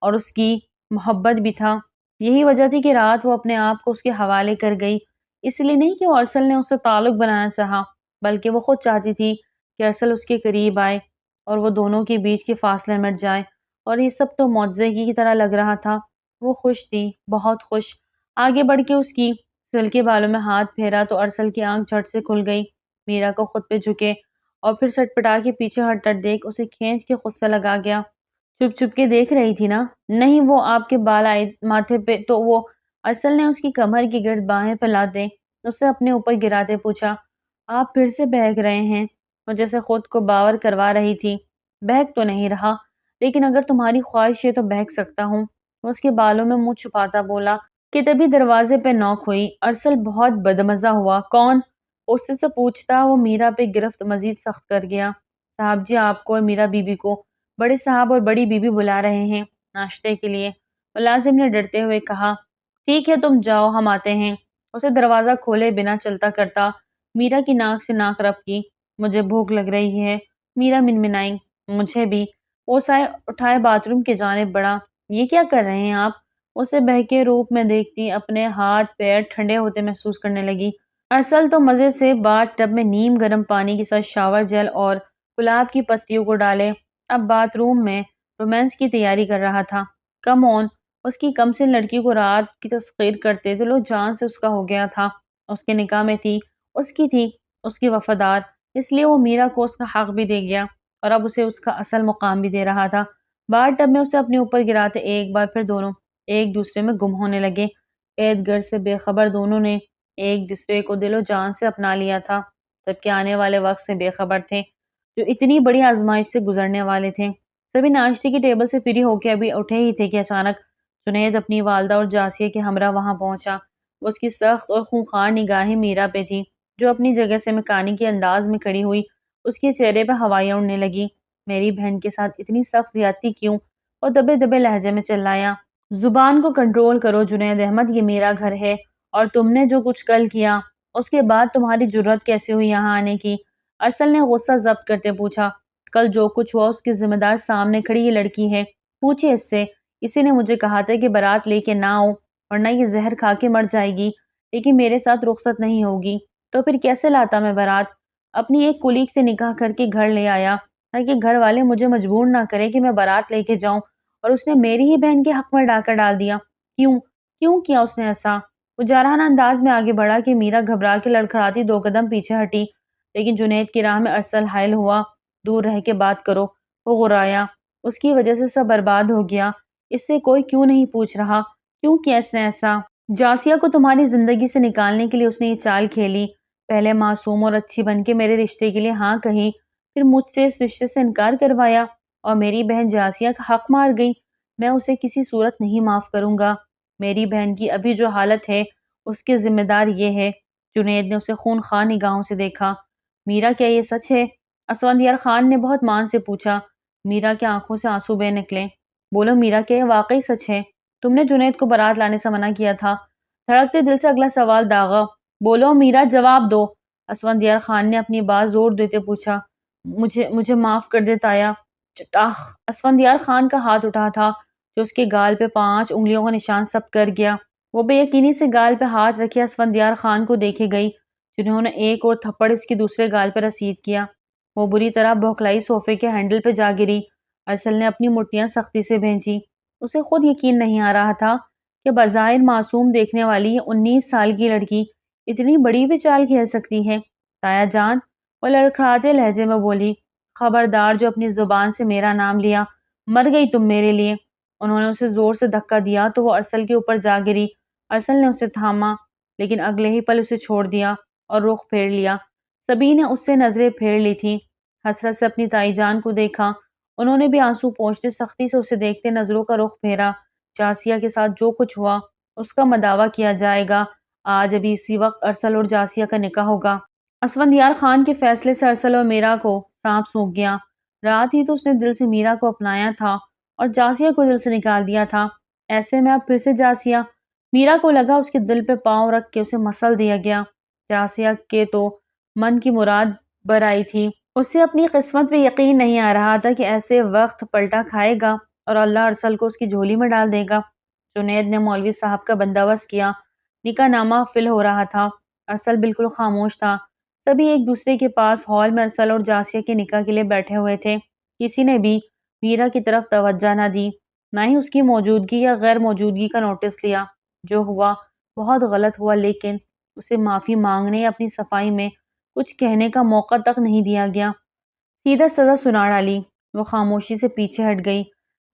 A: اور اس کی محبت بھی تھا۔ یہی وجہ تھی کہ رات وہ اپنے آپ کو اس کے حوالے کر گئی۔ اس لیے نہیں کہ وہ ارسل نے اس سے تعلق بنانا چاہا، بلکہ وہ خود چاہتی تھی کہ ارسل اس کے قریب آئے اور وہ دونوں کے بیچ کے فاصلے مٹ جائے، اور یہ سب تو معجزے کی طرح لگ رہا تھا۔ وہ خوش تھی، بہت خوش۔ آگے بڑھ کے اس کی سلکے بالوں میں ہاتھ پھیرا تو ارسل کی آنکھ جھٹ سے کھل گئی۔ میرا کو خود پہ جھکے اور پھر سٹ پٹا کے پیچھے ہٹ دیکھ اسے کھینچ کے خود سے لگا گیا۔ چپ چپ کے دیکھ رہی تھی نا؟ نہیں، وہ آپ کے بال آئے ماتھے پہ تو وہ… ارسل نے اس کی کمر کی گرد باہیں پھیلاتے اسے اپنے اوپر گراتے پوچھا۔ آپ پھر سے بہک رہے ہیں؟ وہ جیسے خود کو باور کروا رہی تھی۔ بہک تو نہیں رہا، لیکن اگر تمہاری خواہش ہے تو بہک سکتا ہوں۔ وہ اس کے بالوں میں منہ چھپاتا بولا کہ تبھی دروازے پہ نوک ہوئی۔ ارسل بہت بدمزہ ہوا۔ کون؟ اس سے پوچھتا وہ میرا پہ گرفت مزید سخت کر گیا۔ صاحب جی آپ کو اور میرا بی بی کو بڑے صاحب اور بڑی بی بی بلا رہے ہیں ناشتے کے لیے۔ ملازم نے ڈرتے ہوئے کہا۔ ٹھیک ہے تم جاؤ، ہم آتے ہیں۔ اسے دروازہ کھولے بنا چلتا کرتا میرا کی ناک سے ناک رب کی۔ مجھے بھوک لگ رہی ہے، میرا منمنائی۔ مجھے بھی۔ وہ سائے اٹھائے باتھ روم کی جانب بڑھا۔ یہ کیا کر رہے ہیں آپ؟ اسے بہکے روپ میں دیکھتی اپنے ہاتھ پیر ٹھنڈے ہوتے محسوس کرنے لگی۔ ارسل تو مزے سے باتھ ٹب میں نیم گرم پانی کے ساتھ شاور جیل اور گلاب کی پتیوں کو ڈالے اب باتھ روم میں رومانس کی تیاری کر رہا تھا۔ کم آن، اس کی کم سن لڑکی کو رات کی تسخیر کرتے تو لو جان سے اس کا ہو گیا تھا۔ اس کے نکاح میں تھی، اس کی وفادار، اس لیے وہ میرا کو اس کا حق بھی دے گیا۔ اور اب اسے اس کا اصل مقام بھی دے رہا تھا۔ بار ٹب میں اسے اپنے اوپر گراتے ایک بار پھر دونوں ایک دوسرے میں گم ہونے لگے۔ ارد گرد سے بے خبر دونوں نے ایک دوسرے کو دل و جان سے اپنا لیا تھا، جبکہ آنے والے وقت سے بے خبر تھے جو اتنی بڑی آزمائش سے گزرنے والے تھے۔ سبھی ناشتے کی ٹیبل سے فری ہو کے ابھی اٹھے ہی تھے کہ اچانک جنید اپنی والدہ اور جاسیہ کے ہمراہ وہاں پہنچا۔ وہ اس کی سخت اور خونخوار نگاہیں میرا پہ تھی جو اپنی جگہ سے میکینکی انداز میں کھڑی ہوئی۔ اس کے چہرے پہ ہوائیاں اڑنے لگی۔ میری بہن کے ساتھ اتنی سخت زیادتی کیوں؟ اور دبے دبے لہجے میں چلایا، زبان کو کنٹرول کرو جنید احمد، یہ میرا گھر ہے اور تم نے جو کچھ کل کیا اس کے بعد تمہاری جرأت کیسے ہوئی یہاں آنے کی؟ ارسل نے غصہ ضبط کرتے پوچھا۔ کل جو کچھ ہوا اس کی ذمہ دار سامنے کھڑی یہ لڑکی ہے، پوچھئے اس سے۔ اسی نے مجھے کہا تھا کہ بارات لے کے نہ آؤ ورنہ یہ زہر کھا کے مر جائے گی، لیکن میرے ساتھ رخصت نہیں ہوگی۔ تو پھر کیسے لاتا میں بارات؟ اپنی ایک کولیگ سے نکاح کر کے گھر لے آیا تاکہ گھر والے مجھے مجبور نہ کریں کہ میں بارات لے کے جاؤں، اور اس نے میری ہی بہن کے حق میں ڈاکہ ڈال دیا۔ کیوں کیا اس نے ایسا؟ وہ جارحانہ انداز میں آگے بڑھا کہ میرا گھبرا کے لڑکھڑاتی 2 قدم پیچھے ہٹی، لیکن جنید کی راہ میں ارسل حائل ہوا۔ دور رہ کے بات کرو، وہ غرایا۔ اس کی وجہ سے سب برباد ہو گیا، اس سے کوئی کیوں نہیں پوچھ رہا کیوں کیا اس نے ایسا؟ جاسیہ کو تمہاری زندگی سے نکالنے کے لیے اس نے یہ چال کھیلی۔ پہلے معصوم اور اچھی بن کے میرے رشتے کے لیے ہاں کہی، پھر مجھ سے اس رشتے سے انکار کروایا اور میری بہن جاسیہ کا حق مار گئی۔ میں اسے کسی صورت نہیں معاف کروں گا۔ میری بہن کی ابھی جو حالت ہے اس کے ذمہ دار یہ ہے۔ جنید نے اسے خونخوار نگاہوں سے دیکھا۔ میرا کیا یہ سچ ہے؟ اسفندیار خان نے بہت مان سے پوچھا۔ میرا کے آنکھوں سے آنسو بہہ نکلے۔ بولو میرا، کیا یہ واقعی سچ ہے؟ تم نے جنید کو بارات لانے سے منع کیا تھا۔ دھڑکتے دل سے اگلا سوال داغا۔ بولو میرا، جواب دو۔ اسفندیار خان نے اپنی بات زور دیتے پوچھا۔ مجھے معاف کر دے تایا۔ چٹاخ! اسفندیار خان کا ہاتھ اٹھا تھا جو اس کے گال پہ 5 انگلیوں کا نشان ثبت کر گیا۔ وہ بے یقینی سے گال پہ ہاتھ رکھے اسفندیار خان کو دیکھے گئی، جنہوں نے ایک اور تھپڑ اس کے دوسرے گال پہ رسید کیا۔ وہ بری طرح بوکھلائی صوفے کے ہینڈل پہ جا گری۔ ارسل نے اپنی مٹھیاں سختی سے بھینچی۔ اسے خود یقین نہیں آ رہا تھا کہ بظاہر معصوم دیکھنے والی یہ 19 سال کی لڑکی اتنی بڑی بھی چال کھیل سکتی ہے۔ تایا جان، وہ لڑکھڑاتے لہجے میں بولی، خبردار جو اپنی زبان سے میرا نام لیا، مر گئی تم میرے لیے۔ انہوں نے اسے زور سے دھکا دیا تو وہ ارسل کے اوپر جا گری۔ ارسل نے اسے تھاما لیکن اگلے ہی پل اسے چھوڑ دیا اور رخ پھیر لیا۔ سبھی نے اس سے نظریں پھیر لی تھی۔ حسرت سے اپنی تائی جان کو دیکھا، انہوں نے بھی آنسو پونچھتے سختی سے اسے دیکھتے نظروں کا رخ پھیرا۔ جاسیہ کے ساتھ جو کچھ ہوا اس کا مداوع کیا جائے گا۔ آج ابھی اسی وقت ارسل اور جاسیہ کا نکاح ہوگا۔ اسفندیار خان کے فیصلے سے ارسل اور میرا کو سانپ سونپ گیا۔ رات ہی تو اس نے دل سے میرا کو اپنایا تھا اور جاسیہ کو دل سے نکال دیا تھا۔ ایسے میں اب پھر سے جاسیہ؟ میرا کو لگا اس کے دل پہ پاؤں رکھ کے اسے مسل دیا گیا۔ جاسیہ کے تو من کی مراد بر آئی تھی۔ اسے اپنی قسمت پہ یقین نہیں آ رہا تھا کہ ایسے وقت پلٹا کھائے گا اور اللہ ارسل کو اس کی جھولی میں ڈال دے گا۔ جنید نے مولوی صاحب کا بندوبست کیا۔ نکاح نامہ فل ہو رہا تھا۔ ارسل بالکل خاموش تھا۔ سبھی ایک دوسرے کے پاس ہال میں ارسل اور جاسیہ کے نکاح کے لیے بیٹھے ہوئے تھے۔ کسی نے بھی میرا کی طرف توجہ نہ دی، نہ ہی اس کی موجودگی یا غیر موجودگی کا نوٹس لیا۔ جو ہوا بہت غلط ہوا، لیکن اسے معافی مانگنے یا اپنی صفائی میں کچھ کہنے کا موقع تک نہیں دیا گیا۔ سیدھا سزا سنا ڈالی۔ وہ خاموشی سے پیچھے ہٹ گئی۔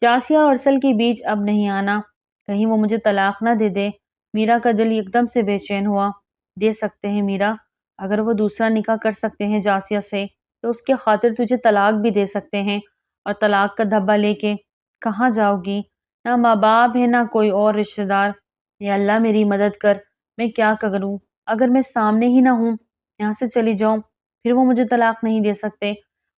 A: جاسیہ اور ارسل کے بیچ اب نہیں آنا، کہیں وہ مجھے طلاق نہ دے دے۔ میرا کا دل ایک دم سے بے چین ہوا۔ دے سکتے ہیں میرا، اگر وہ دوسرا نکاح کر سکتے ہیں جاسیہ سے تو اس کے خاطر تجھے طلاق بھی دے سکتے ہیں، اور طلاق کا دھبا لے کے کہاں جاؤ گی؟ نہ ماں باپ ہے نہ کوئی اور رشتہ دار۔ یا اللہ میری مدد کر، میں کیا کروں؟ اگر میں سامنے ہی نہ ہوں، یہاں سے چلی جاؤں، پھر وہ مجھے طلاق نہیں دے سکتے۔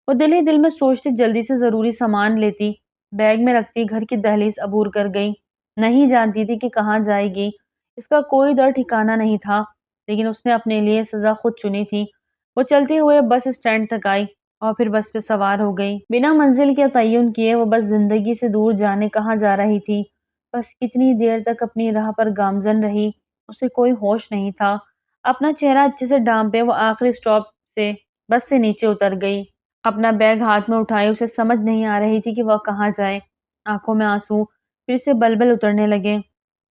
A: وہ دل ہی دل میں سوچتی جلدی سے ضروری سامان لیتی، بیگ میں رکھتی، گھر کی دہلیز عبور کر گئی۔ نہیں جانتی تھی کہ کہاں جائے گی، اس کا کوئی در ٹھکانہ نہیں تھا، لیکن اس نے اپنے لیے سزا خود چنی تھی۔ وہ چلتے ہوئے بس اسٹینڈ تک آئی اور پھر بس پہ سوار ہو گئی۔ بنا منزل کے تعین کیے وہ بس زندگی سے دور جانے کہاں جا رہی تھی، بس کتنی دیر تک اپنی راہ پر گامزن رہی، اسے کوئی ہوش نہیں تھا۔ اپنا چہرہ اچھے سے ڈھانپے وہ آخری اسٹاپ سے بس سے نیچے اتر گئی۔ اپنا بیگ ہاتھ میں اٹھائے اسے سمجھ نہیں آ رہی تھی کہ وہ کہاں جائے۔ آنکھوں میں آنسو پھر سے بل اترنے لگے۔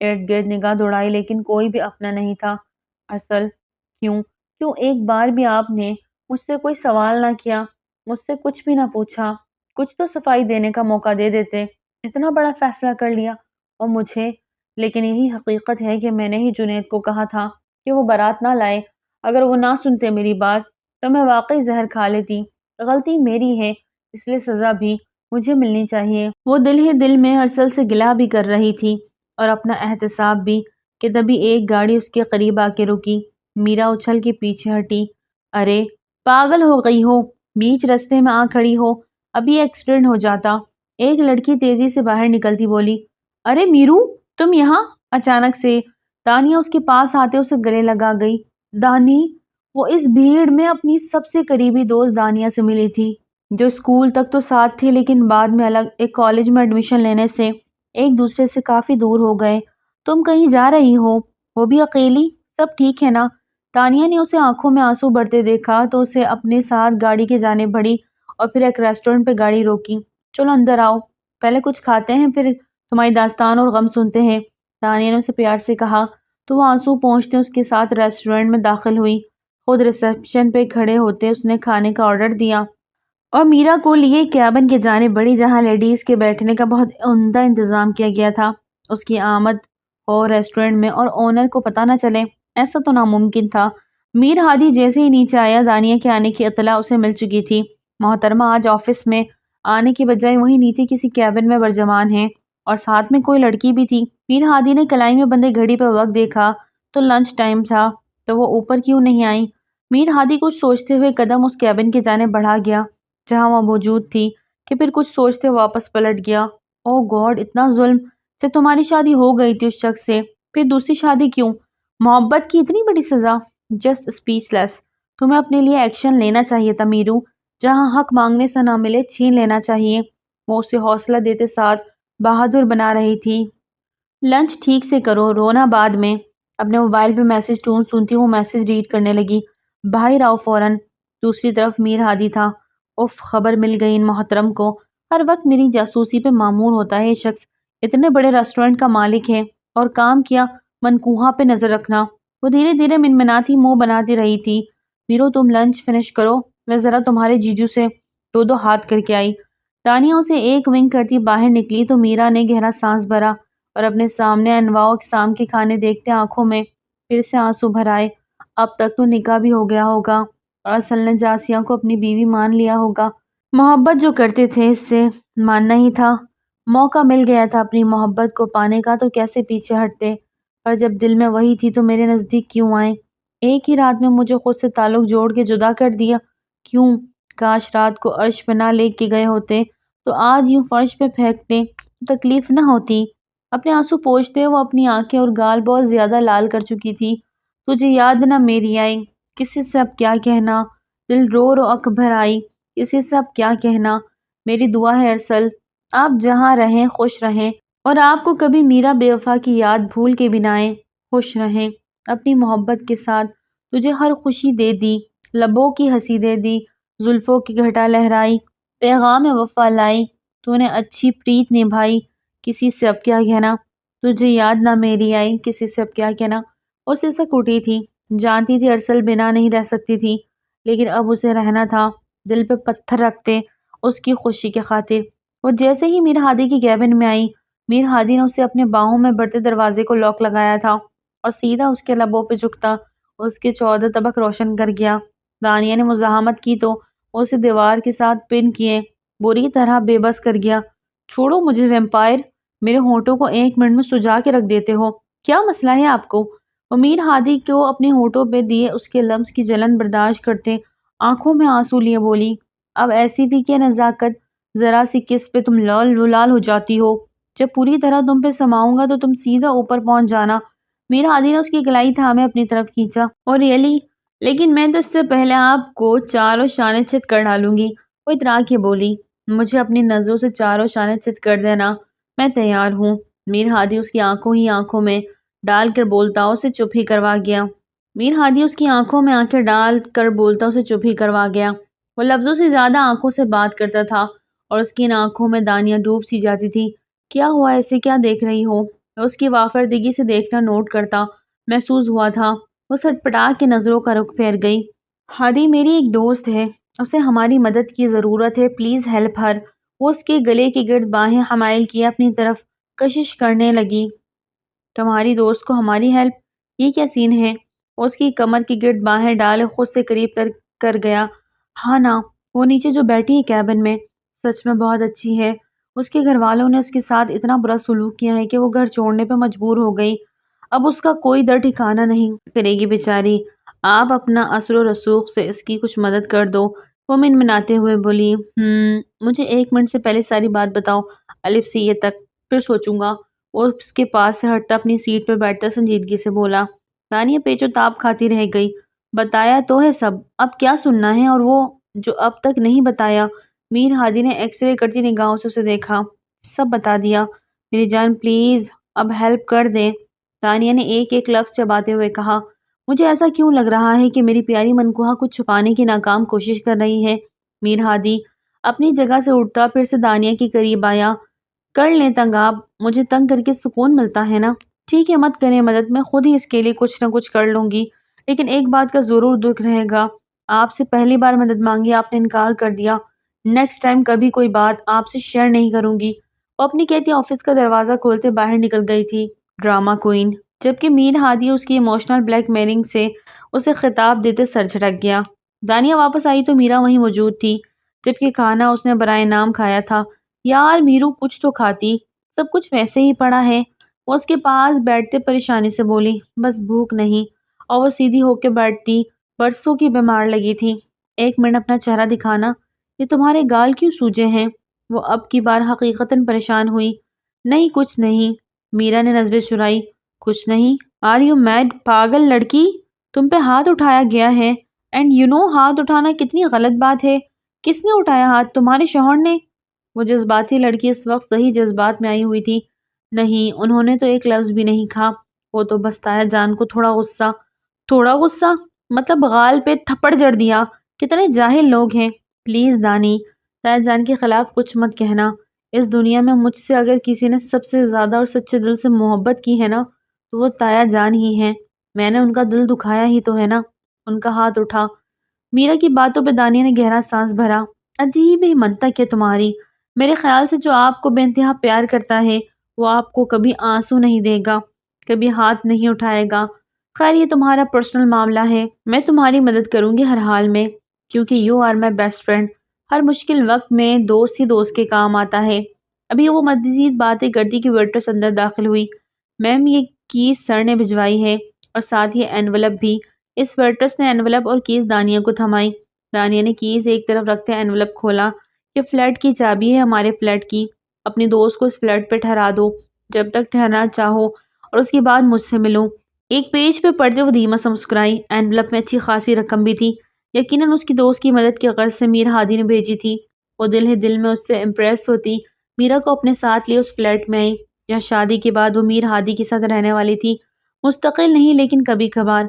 A: ارد گرد نگاہ دوڑائی لیکن کوئی بھی اپنا نہیں تھا۔ ارسل، کیوں ایک بار بھی آپ نے مجھ سے کوئی سوال نہ کیا؟ مجھ سے کچھ بھی نہ پوچھا، کچھ تو صفائی دینے کا موقع دے دیتے، اتنا بڑا فیصلہ کر لیا اور مجھے۔ لیکن یہی حقیقت ہے کہ میں نے ہی جنید کو کہا تھا کہ وہ بارات نہ لائے۔ اگر وہ نہ سنتے میری بات تو میں واقعی زہر کھا لیتی۔ غلطی میری ہے، اس لیے سزا بھی مجھے ملنی چاہیے۔ وہ دل ہی دل میں ارسل سے گلہ بھی کر رہی تھی اور اپنا احتساب بھی کہ تبھی ایک گاڑی اس کے قریب آ کے رکی۔ میرا اچھل کے پیچھے ہٹی۔ ارے پاگل ہو گئی ہو، بیچ رستے میں آ کھڑی ہو، ابھی ایکسیڈنٹ ہو جاتا۔ ایک لڑکی تیزی سے باہر نکلتی بولی، ارے میرو تم یہاں؟ اچانک سے دانیہ اس کے پاس آتے اسے گلے لگا گئی۔ دانی، وہ اس بھیڑ میں اپنی سب سے قریبی دوست دانیہ سے ملی تھی، جو اسکول تک تو ساتھ تھی لیکن بعد میں الگ ایک کالج میں ایڈمیشن لینے سے ایک دوسرے سے کافی دور ہو گئے۔ تم کہیں جا رہی ہو؟ وہ بھی اکیلی؟ سب ٹھیک ہے نا؟ دانیہ نے اسے آنکھوں میں آنسو بھرتے دیکھا تو اسے اپنے ساتھ گاڑی کی جانب بڑھی اور پھر ایک ریسٹورنٹ پہ گاڑی روکی۔ چلو اندر آؤ، پہلے کچھ کھاتے ہیں پھر تمہاری داستان اور غم سنتے ہیں، دانیہ نے اسے پیار سے کہا تو وہ آنسو پہنچتے اس کے ساتھ ریسٹورنٹ میں داخل ہوئی۔ خود ریسیپشن پہ کھڑے ہوتے اس نے کھانے کا آرڈر دیا اور میرا کو لیے کیبن کے جانب بڑھی جہاں لیڈیز کے بیٹھنے کا بہت عمدہ انتظام کیا گیا تھا۔ اس کی آمد ہو ریسٹورنٹ میں اور اونر کو پتہ نہ چلے، ایسا تو ناممکن تھا۔ میر ہادی جیسے ہی نیچے آیا دانیہ کے آنے کی اطلاع اسے مل چکی تھی۔ محترمہ آج آفس میں آنے کی بجائے وہیں نیچے کسی کیبن میں برجمان ہیں اور ساتھ میں کوئی لڑکی بھی تھی۔ میر ہادی نے کلائی میں بندے گھڑی پہ وقت دیکھا تو لنچ ٹائم تھا، تو وہ اوپر کیوں نہیں آئی؟ میر ہادی کچھ سوچتے ہوئے قدم اس کیبن کی جانب بڑھا گیا جہاں وہ موجود تھی کہ پھر کچھ سوچتے واپس پلٹ گیا۔ او گاڈ، اتنا ظلم! سے تمہاری شادی ہو گئی تھی اس شخص سے، پھر دوسری شادی کیوں؟ محبت کی اتنی بڑی سزا! جسٹ اسپیچ لیس۔ تمہیں اپنے لیے ایکشن لینا چاہیے تھا میرو، جہاں حق مانگنے سے نہ ملے چھین لینا چاہیے۔ وہ اسے حوصلہ دیتے ساتھ بہادر بنا رہی تھی۔ لنچ ٹھیک سے کرو، رونا بعد میں۔ اپنے موبائل پہ میسج ٹون سنتی وہ میسج ریڈ کرنے لگی۔ باہر آؤ فوراً۔ دوسری طرف میر ہادی تھا۔ اف، خبر مل گئی ان محترم کو، ہر وقت میری جاسوسی پہ مامور ہوتا ہے یہ شخص، اتنے بڑے ریسٹورنٹ کا مالک ہے اور کام کیا منکوہا پہ نظر رکھنا۔ وہ دھیرے دھیرے منمناتی منہ بناتی رہی تھی۔ میرو تم لنچ فنش کرو، میں ذرا تمہارے جیجو سے دو ہاتھ کر کے آئی۔ دانیہ اسے ایک ونک کرتی باہر نکلی تو میرا نے گہرا سانس بھرا اور اپنے سامنے انواع و اقسام کے کھانے دیکھتے آنکھوں میں پھر سے آنسو بھر آئے۔ اب تک تو نکاح بھی ہو گیا ہوگا اور اصل نے جاسیہ کو اپنی بیوی مان لیا ہوگا۔ محبت جو کرتے تھے اس سے ماننا ہی تھا۔ موقع مل گیا تھا اپنی محبت کو پانے کا تو کیسے پیچھے ہٹتے، پر جب دل میں وہی تھی تو میرے نزدیک کیوں آئے؟ ایک ہی رات میں مجھے خود سے تعلق جوڑ کے جدا کر دیا، کیوں؟ کاش رات کو عرش پہ نہ لے کے گئے ہوتے تو آج یوں فرش پہ پھینکتے تکلیف نہ ہوتی۔ اپنے آنسو پوچھتے وہ اپنی آنکھیں اور گال بہت زیادہ لال کر چکی تھی۔ تجھے یاد نہ میری آئی، کسی سے اب کیا کہنا، دل رو رو اکبر آئی، کسی سے اب کیا کہنا۔ میری دعا ہے ارسل آپ جہاں رہیں خوش رہیں اور آپ کو کبھی میرا بے وفا کی یاد بھول کے بھی نہ آئے۔ خوش رہیں، اپنی محبت کے ساتھ تجھے ہر خوشی دے دی، لبوں کی ہنسی دے دی، زلفوں کی گھٹا لہرائی، پیغام وفا لائی، تو نے اچھی پریت نبھائی، کسی سے اب کیا کہنا۔ تجھے یاد نہ میری آئی، کسی سے اب کیا کہنا۔ وہ سسک اٹھی تھی، جانتی تھی ارسل بنا نہیں رہ سکتی تھی، لیکن اب اسے رہنا تھا، دل پہ پتھر رکھتے اس کی خوشی کے خاطر۔ وہ جیسے ہی میر ہادی کی کیبن میں آئی، میر ہادی نے اسے اپنے باہوں میں بڑھتے دروازے کو لاک لگایا تھا اور سیدھا اس کے لبوں پہ جھکتا اس کے 14 طبق روشن کر گیا۔ دانیہ نے مزاحمت کی تو اسے دیوار کے ساتھ پن کیے بری طرح بے بس کر گیا۔ چھوڑو مجھے ویمپائر، میرے ہونٹوں کو 1 منٹ میں سجا کے رکھ دیتے ہو، کیا مسئلہ ہے آپ کو؟ وہ میر ہادی کو اپنے ہونٹوں پہ دیے اس کے لمس کی جلن برداشت کرتے آنکھوں میں آنسو لیے بولی، اب ایسی بھی کیا نزاکت، ذرا سی کس پہ تم لال لال ہو جاتی ہو، جب پوری طرح تم پہ سماؤں گا تو تم سیدھا اوپر پہنچ جانا۔ میر ہادی نے اس کی گلائی تھامے اپنی طرف کھینچا، اور ریئلی، لیکن میں تو اس سے پہلے آپ کو چاروں شانے چت کر ڈالوں گی۔ وہ اترا کے بولی، مجھے اپنی نظروں سے چاروں شانے چت کر دینا، میں تیار ہوں۔ میر ہادی اس کی آنکھوں ہی آنکھوں میں ڈال کر بولتا اسے چپ ہی کروا گیا۔ میر ہادی اس کی آنکھوں میں آنکھیں ڈال کر بولتا اسے چپ ہی کروا گیا۔ وہ لفظوں سے زیادہ آنکھوں سے بات کرتا تھا اور اس کی ان آنکھوں میں دانیہ ڈوب سی جاتی تھی۔ کیا ہوا، ایسے کیا دیکھ رہی ہو؟ اس کی وافردگی سے دیکھنا نوٹ کرتا محسوس ہوا تھا۔ وہ سٹ پٹا کے نظروں کا رخ پھیر گئی۔ ہادی میری ایک دوست ہے، اسے ہماری مدد کی ضرورت ہے، پلیز ہیلپ ہر۔ وہ اس کے گلے کے گرد باہیں حمائل کیے اپنی طرف کشش کرنے لگی۔ تمہاری دوست کو ہماری ہیلپ؟ یہ کیا سین ہے؟ وہ اس کی کمر کی گرد باہیں ڈالے خود سے قریب تر کر گیا۔ ہاں نا، وہ نیچے جو بیٹھی ہے کیبن میں، سچ میں بہت اچھی ہے۔ اس کے گھر والوں نے اس کے ساتھ اتنا برا سلوک کیا ہے کہ وہ گھر چھوڑنے پہ مجبور ہو گئی۔ اب اس کا کوئی در ٹھکانہ نہیں کرے گی بیچاری۔ آپ اپنا اثر و رسوخ سے اس کی کچھ مدد کر دو۔ وہ منمناتے ہوئے بولی، مجھے 1 منٹ سے پہلے ساری بات بتاؤ، الف سے یہ تک، پھر سوچوں گا۔ وہ اس کے پاس سے ہٹتا اپنی سیٹ پر بیٹھتا سنجیدگی سے بولا۔ دانیہ پیچ و تاب کھاتی رہ گئی۔ بتایا تو ہے سب، اب کیا سننا ہے؟ اور وہ جو اب تک نہیں بتایا؟ میر ہادی نے ایکس رے کرتی نگاہوں سے اسے دیکھا۔ سب بتا دیا میری جان، پلیز اب ہیلپ کر دیں۔ دانیہ نے ایک ایک لفظ چباتے ہوئے کہا، مجھے ایسا کیوں لگ رہا ہے کہ میری پیاری منکوہا کچھ چھپانے کی ناکام کوشش کر رہی ہے؟ میر ہادی اپنی جگہ سے اٹھتا پھر سے دانیہ کے قریب آیا۔ کر لیں تنگ آپ، مجھے تنگ کر کے سکون ملتا ہے نا۔ ٹھیک ہے، مت کریں مدد، میں خود ہی اس کے لیے کچھ نہ کچھ کر لوں گی، لیکن ایک بات کا ضرور دکھ رہے گا۔ آپ سے پہلی بار مدد مانگی، آپ نے انکار کر دیا۔ نیکسٹ ٹائم کبھی کوئی بات آپ سے شیئر نہیں کروں گی۔ وہ اپنی کہتی آفس کا دروازہ کھولتے باہر نکل گئی تھی، ڈرامہ کوئین، جبکہ میر ہادی اس کی ایموشنل بلیک میلنگ سے اسے خطاب دیتے سر جھٹک گیا۔ دانیہ واپس آئی تو میرا وہیں موجود تھی، جبکہ کھانا اس نے برائے نام کھایا تھا۔ یار میرو، کچھ تو کھاتی، سب کچھ ویسے ہی پڑا ہے۔ وہ اس کے پاس بیٹھتے پریشانی سے بولی، بس بھوک نہیں۔ اور وہ سیدھی ہو کے بیٹھتی، برسوں کی بیمار لگی تھی۔ 1 منٹ اپنا چہرہ دکھانا، یہ تمہارے گال کیوں سوجے ہیں؟ وہ اب کی بار حقیقتاً پریشان ہوئی۔ نہیں کچھ نہیں، میرا نے نظریں چرائی۔ کچھ نہیں؟ Are you mad? پاگل لڑکی، تم پہ ہاتھ اٹھایا گیا ہے، اینڈ یو نو ہاتھ اٹھانا کتنی غلط بات ہے۔ کس نے اٹھایا ہاتھ؟ تمہارے شوہر نے؟ وہ جذباتی لڑکی اس وقت صحیح جذبات میں آئی ہوئی تھی۔ نہیں، انہوں نے تو ایک لفظ بھی نہیں کہا، وہ تو بس تایا جان کو تھوڑا غصہ مطلب غال پہ تھپڑ جڑ دیا۔ کتنے جاہل لوگ ہیں۔ پلیز دانی، تایا جان کے خلاف کچھ مت کہنا۔ اس دنیا میں مجھ سے اگر کسی نے سب سے زیادہ اور سچے دل سے محبت کی ہے نا، تو وہ تایا جان ہی ہیں۔ میں نے ان کا دل دکھایا ہی تو ہے نا۔ ان کا ہاتھ اٹھا۔ میرا کی باتوں پہ دانیہ نے گہرا سانس بھرا۔ عجیب ہی منطق ہے تمہاری۔ میرے خیال سے جو آپ کو بے انتہا پیار کرتا ہے، وہ آپ کو کبھی آنسو نہیں دے گا، کبھی ہاتھ نہیں اٹھائے گا۔ خیر، یہ تمہارا پرسنل معاملہ ہے، میں تمہاری مدد کروں گی ہر حال میں، کیونکہ you are my best friend. ہر مشکل وقت میں دوست ہی دوست کے کام آتا ہے۔ ابھی وہ مزید باتیں کرتی کہ ویٹرس اندر داخل ہوئی۔ میم، یہ کیس سر نے بھجوائی ہے، اور ساتھ یہ انویلپ بھی۔ اس ویٹرس نے انویلپ اور کیس دانیہ کو تھمائی۔ دانیہ نے کیس ایک طرف رکھتے انویلپ کھولا۔ یہ فلیٹ کی چابی ہے، ہمارے فلیٹ کی۔ اپنی دوست کو اس فلیٹ پہ ٹھہرا دو جب تک ٹھہرنا چاہو، اور اس کے بعد مجھ سے ملو۔ ایک پیج پہ پڑھتے وہ دھیما سا مسکرائی۔ انویلپ میں اچھی خاصی رقم بھی تھی، یقیناً اس کی دوست کی مدد کے غرض سے میر ہادی نے بھیجی تھی۔ وہ دل ہی دل میں اس سے امپریس ہوتی میرا کو اپنے ساتھ لیے اس فلیٹ میں آئی، جہاں شادی کے بعد وہ میر ہادی کے ساتھ رہنے والی تھی۔ مستقل نہیں، لیکن کبھی کبھار،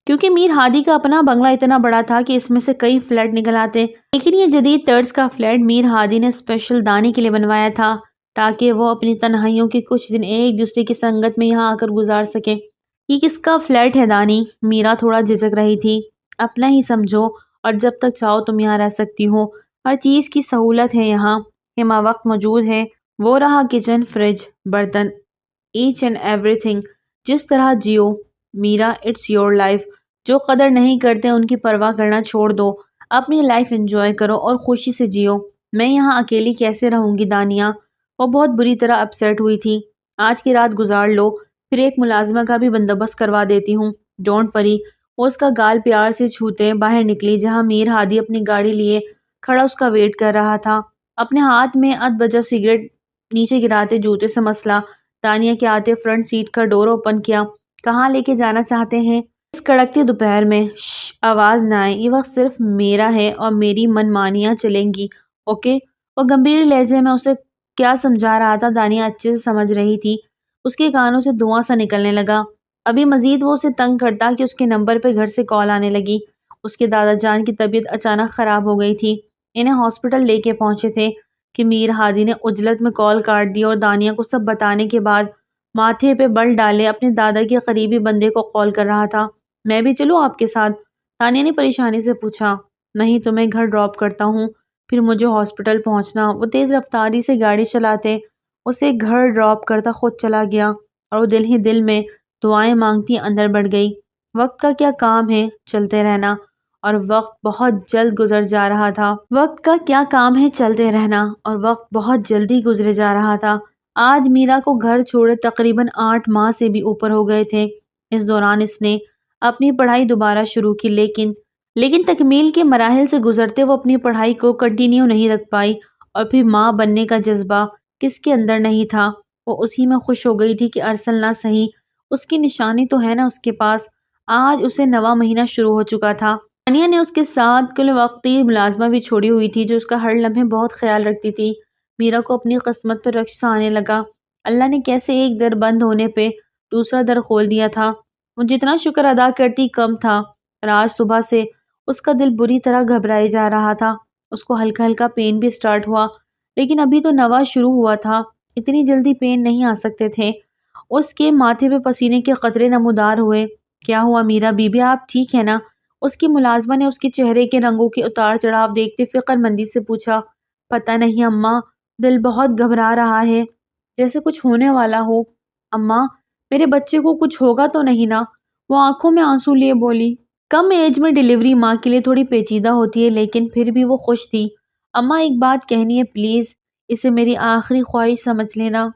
A: کیونکہ میر ہادی کا اپنا بنگلہ اتنا بڑا تھا کہ اس میں سے کئی فلیٹ نکل آتے، لیکن یہ جدید طرز کا فلیٹ میر ہادی نے اسپیشل دانی کے لیے بنوایا تھا، تاکہ وہ اپنی تنہائیوں کے کچھ دن ایک دوسرے کی سنگت میں یہاں آ کر گزار سکے۔ یہ کس کا فلیٹ ہے دانی؟ میرا تھوڑا جھجک رہی تھی۔ اپنا ہی سمجھو، اور جب تک چاہو تم یہاں رہ سکتی ہو، ہر چیز کی سہولت ہے یہاں، ہما وقت موجود ہے، وہ رہا کچن، فریج، برتن، ایچ اینڈ ایوری تھنگ۔ جس طرح جیو میرا، اٹس یور لائف۔ جو قدر نہیں کرتے ان کی پرواہ کرنا چھوڑ دو، اپنی لائف انجوائے کرو اور خوشی سے جیو۔ میں یہاں اکیلی کیسے رہوں گی دانیہ؟ وہ بہت بری طرح اپسیٹ ہوئی تھی۔ آج کی رات گزار لو، پھر ایک ملازمہ کا بھی بندوبست کروا دیتی ہوں، ڈونٹ وری۔ وہ اس کا گال پیار سے چھوتے باہر نکلی، جہاں میر ہادی اپنی گاڑی لیے کھڑا اس کا ویٹ کر رہا تھا، اپنے ہاتھ میں اد بجا سگریٹ نیچے گراتے جوتے سے مسئلہ۔ دانیہ کے آتے فرنٹ سیٹ کا ڈور اوپن کیا۔ کہاں لے کے جانا چاہتے ہیں؟ اس کڑکتی دوپہر میں؟ شش، آواز نہ آئے، یہ وقت صرف میرا ہے اور میری من مانیاں چلیں گی، اوکے؟ وہ گمبھیر لہجے میں اسے کیا سمجھا رہا تھا دانیہ اچھے سے سمجھ رہی تھی۔ اس کے کانوں سے دھواں سا نکلنے لگا۔ ابھی مزید وہ اسے تنگ کرتا کہ اس کے نمبر پہ گھر سے کال آنے لگی۔ اس کے دادا جان کی طبیعت اچانک خراب ہو گئی تھی، انہیں ہاسپٹل لے کے پہنچے تھے کہ میر ہادی نے عجلت میں کال کاٹ دی اور دانیہ کو سب بتانے کے بعد ماتھے پہ بل ڈالے اپنے دادا کے قریبی بندے کو کال کر رہا تھا۔ میں بھی چلوں آپ کے ساتھ؟ دانیہ نے پریشانی سے پوچھا۔ نہیں تو میں گھر ڈراپ کرتا ہوں، پھر مجھے ہاسپٹل پہنچنا۔ وہ تیز رفتاری سے گاڑی چلاتے اسے گھر ڈراپ کرتا خود چلا گیا اور وہ دل ہی دل میں دعائیں مانگتی اندر بڑھ گئی۔ وقت کا کیا کام ہے چلتے رہنا، اور وقت بہت جلد گزر جا رہا تھا۔ وقت کا کیا کام ہے چلتے رہنا اور وقت بہت جلدی گزرے جا رہا تھا۔ آج میرا کو گھر چھوڑے تقریباً 8 ماہ سے بھی اوپر ہو گئے تھے۔ اس دوران اس نے اپنی پڑھائی دوبارہ شروع کی، لیکن تکمیل کے مراحل سے گزرتے وہ اپنی پڑھائی کو کنٹینیو نہیں رکھ پائی، اور پھر ماں بننے کا جذبہ کس کے اندر نہیں تھا۔ وہ اسی میں خوش ہو گئی تھی کہ ارسل نہ صحیح، اس کی نشانی تو ہے نا اس کے پاس۔ آج اسے نواں مہینہ شروع ہو چکا تھا۔ ثانیہ نے اس کے ساتھ کل وقتی ملازمہ بھی چھوڑی ہوئی تھی جو اس کا ہر لمحے بہت خیال رکھتی تھی۔ میرا کو اپنی قسمت پر رشک سا آنے لگا۔ اللہ نے کیسے ایک در بند ہونے پہ دوسرا در کھول دیا تھا۔ وہ جتنا شکر ادا کرتی کم تھا، اور آج صبح سے اس کا دل بری طرح گھبرائے جا رہا تھا۔ اس کو ہلکا ہلکا پین بھی سٹارٹ ہوا، لیکن ابھی تو نواں شروع ہوا تھا، اتنی جلدی پین نہیں آ سکتے تھے۔ اس کے ماتھے پہ پسینے کے قطرے نمودار ہوئے۔ کیا ہوا میرا بی بی، آپ ٹھیک ہے نا؟ اس کی ملازمہ نے اس کے چہرے کے رنگوں کے اتار چڑھاؤ دیکھتے فکر مندی سے پوچھا۔ پتہ نہیں اماں، دل بہت گھبرا رہا ہے، جیسے کچھ ہونے والا ہو۔ اماں، میرے بچے کو کچھ ہوگا تو نہیں نا؟ وہ آنکھوں میں آنسو لیے بولی۔ کم ایج میں ڈیلیوری ماں کے لیے تھوڑی پیچیدہ ہوتی ہے، لیکن پھر بھی وہ خوش تھی۔ اماں ایک بات کہنی ہے پلیز، اسے میری آخری خواہش سمجھ لینا۔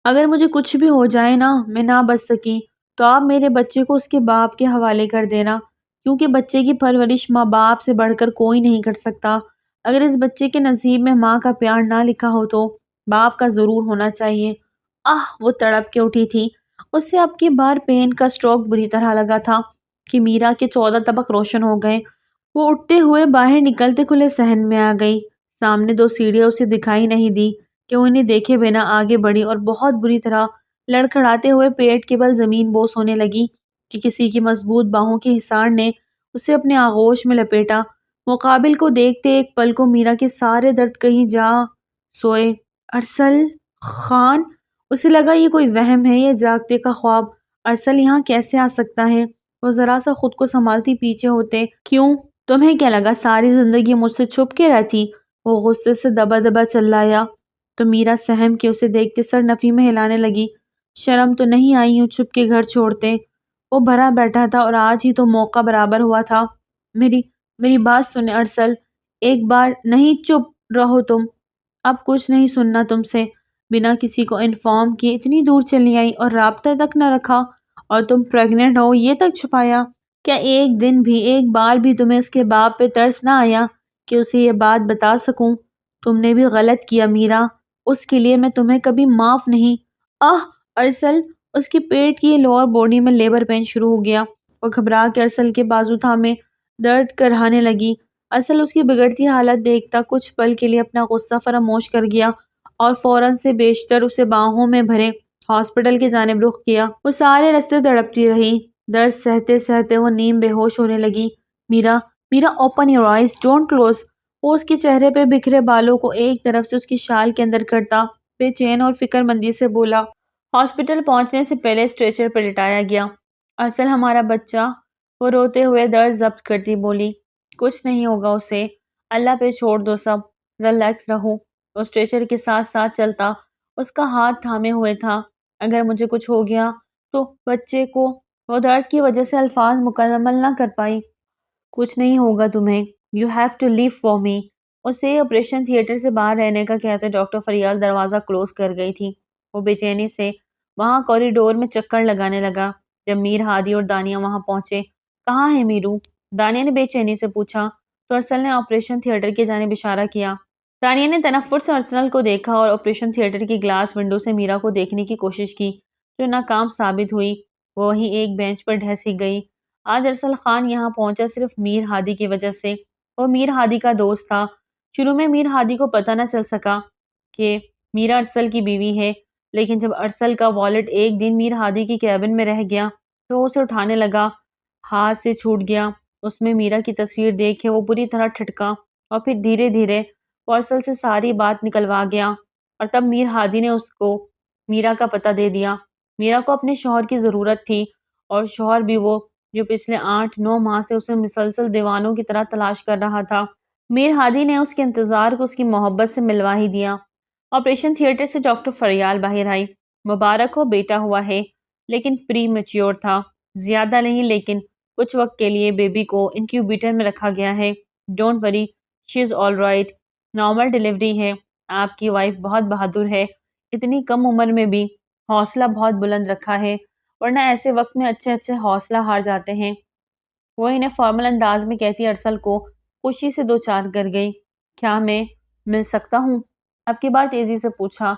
A: اگر مجھے کچھ بھی ہو جائے نا، میں نہ بچ سکی، تو آپ میرے بچے کو اس کے باپ کے حوالے کر دینا، کیونکہ بچے کی پرورش ماں باپ سے بڑھ کر کوئی نہیں کر سکتا۔ اگر اس بچے کے نصیب میں ماں کا پیار نہ لکھا ہو تو باپ کا ضرور ہونا چاہیے۔ وہ تڑپ کے اٹھی تھی۔ اسے اب کی بار پین کا سٹروک بری طرح لگا تھا کہ میرا کے 14 طبق روشن ہو گئے۔ وہ اٹھتے ہوئے باہر نکلتے کھلے صحن میں آ گئی۔ سامنے 2 سیڑھیاں اسے دکھائی نہیں دی کہ وہ انہیں دیکھے بنا آگے بڑھی اور بہت بری طرح لڑکھڑاتے ہوئے پیٹ کے بل زمین بوس ہونے لگی کہ کسی کی مضبوط باہوں کے حصار نے اسے اپنے آغوش میں لپیٹا۔ مقابل کو دیکھتے ایک پل کو میرا کے سارے درد کہیں جا سوئے۔ ارسل خان! اسے لگا یہ کوئی وہم ہے یا جاگتے کا خواب۔ ارسل یہاں کیسے آ سکتا ہے؟ وہ ذرا سا خود کو سنبھالتی پیچھے ہوتے۔ کیوں؟ تمہیں کیا لگا ساری زندگی مجھ سے چھپ کے رہتی؟ وہ غصے سے دبا دبا چلایا تو میرا سہم کے اسے دیکھتے سر نفی میں ہلانے لگی۔ شرم تو نہیں آئی یوں چھپ کے گھر چھوڑتے؟ وہ بھرا بیٹھا تھا اور آج ہی تو موقع برابر ہوا تھا۔ میری بات سنیں ارسل، ایک بار نہیں چپ رہو تم۔ اب کچھ نہیں سننا تم سے۔ بنا کسی کو انفارم کیے اتنی دور چلی آئی اور رابطہ تک نہ رکھا، اور تم پریگننٹ ہو یہ تک چھپایا۔ کیا ایک دن بھی، ایک بار بھی تمہیں اس کے باپ پہ ترس نہ آیا کہ اسے یہ بات بتا سکوں؟ تم نے بھی غلط کیا میرا، اس کے لیے میں تمہیں کبھی معاف نہیں۔ ارسل! اس کے پیٹ کی لوور باڈی میں لیبر پین شروع ہو گیا۔ وہ گھبرا کے ارسل کے بازو تھامے درد کرہانے لگی۔ ارسل اس کی بگڑتی حالت دیکھتا کچھ پل کے لیے اپنا غصہ فراموش کر گیا اور فوراً سے بیشتر اسے باہوں میں بھرے ہاسپٹل کی جانب رخ کیا۔ وہ سارے رستے تڑپتی رہی، درد سہتے سہتے وہ نیم بے ہوش ہونے لگی۔ Meera open your eyes, don't close. وہ اس کے چہرے پہ بکھرے بالوں کو ایک طرف سے اس کی شال کے اندر کرتا بے چین اور فکر مندی سے بولا۔ ہاسپٹل پہنچنے سے پہلے اسٹریچر پر لٹایا گیا۔ ارسل ہمارا بچہ، وہ روتے ہوئے درد ضبط کرتی بولی۔ کچھ نہیں ہوگا اسے، اللہ پہ چھوڑ دو سب، ریلیکس رہو۔ وہ اسٹریچر کے ساتھ ساتھ چلتا اس کا ہاتھ تھامے ہوئے تھا۔ اگر مجھے کچھ ہو گیا تو بچے کو، وہ درد کی وجہ سے الفاظ مکمل نہ کر پائی۔ کچھ نہیں ہوگا تمہیں، you have to live for me. اسے آپریشن تھیٹر سے باہر رہنے کا کہتے ڈاکٹر فریال دروازہ کلوز کر گئی تھی۔ وہ بے چینی سے وہاں کوریڈور میں چکر لگانے لگا۔ جب میر ہادی اور دانیہ وہاں پہنچے، کہاں ہے میرو؟ دانیہ نے بے چینی سے پوچھا تو ارسل نے آپریشن تھیٹر کی جانب اشارہ کیا۔ دانیہ نے تنفر سے ارسل کو دیکھا اور آپریشن تھیٹر کی گلاس ونڈو سے میرا کو دیکھنے کی کوشش کی، جو ناکام ثابت ہوئی۔ وہ وہیں ایک بینچ پر ڈھسی گئی۔ آج ارسل خان یہاں پہنچا صرف میر ہادی کی وجہ سے۔ وہ میر ہادی کا دوست تھا۔ شروع میں میر ہادی کو پتہ نہ چل سکا کہ میرا ارسل کی بیوی ہے، لیکن جب ارسل کا والٹ ایک دن میر ہادی کی کیبن میں رہ گیا تو وہ اسے اٹھانے لگا، ہاتھ سے چھوٹ گیا۔ اس میں میرا کی تصویر دیکھ کے وہ بری طرح ٹھٹکا اور پھر دھیرے دھیرے وہ ارسل سے ساری بات نکلوا گیا، اور تب میر ہادی نے اس کو میرا کا پتہ دے دیا۔ میرا کو اپنے شوہر کی ضرورت تھی اور شوہر بھی وہ جو پچھلے 8-9 ماہ سے اسے مسلسل دیوانوں کی طرح تلاش کر رہا تھا۔ میر ہادی نے اس کے انتظار کو اس کی محبت سے ملوا ہی دیا۔ آپریشن تھیٹر سے ڈاکٹر فریال باہر آئی۔ مبارک ہو، بیٹا ہوا ہے، لیکن پری میچیور تھا۔ زیادہ نہیں، لیکن کچھ وقت کے لیے بیبی کو انکیوبیٹر میں رکھا گیا ہے۔ Don't worry, she is all right. Normal delivery ہے۔ آپ کی وائف بہت بہادر ہے، اتنی کم عمر میں بھی حوصلہ بہت بلند رکھا ہے، ورنہ ایسے وقت میں اچھے حوصلہ ہار جاتے ہیں۔ وہ انہیں فارمل انداز میں کہتی ارسل کو خوشی سے دو چار کر گئی۔ کیا میں مل سکتا ہوں؟ اب کی بار تیزی سے پوچھا۔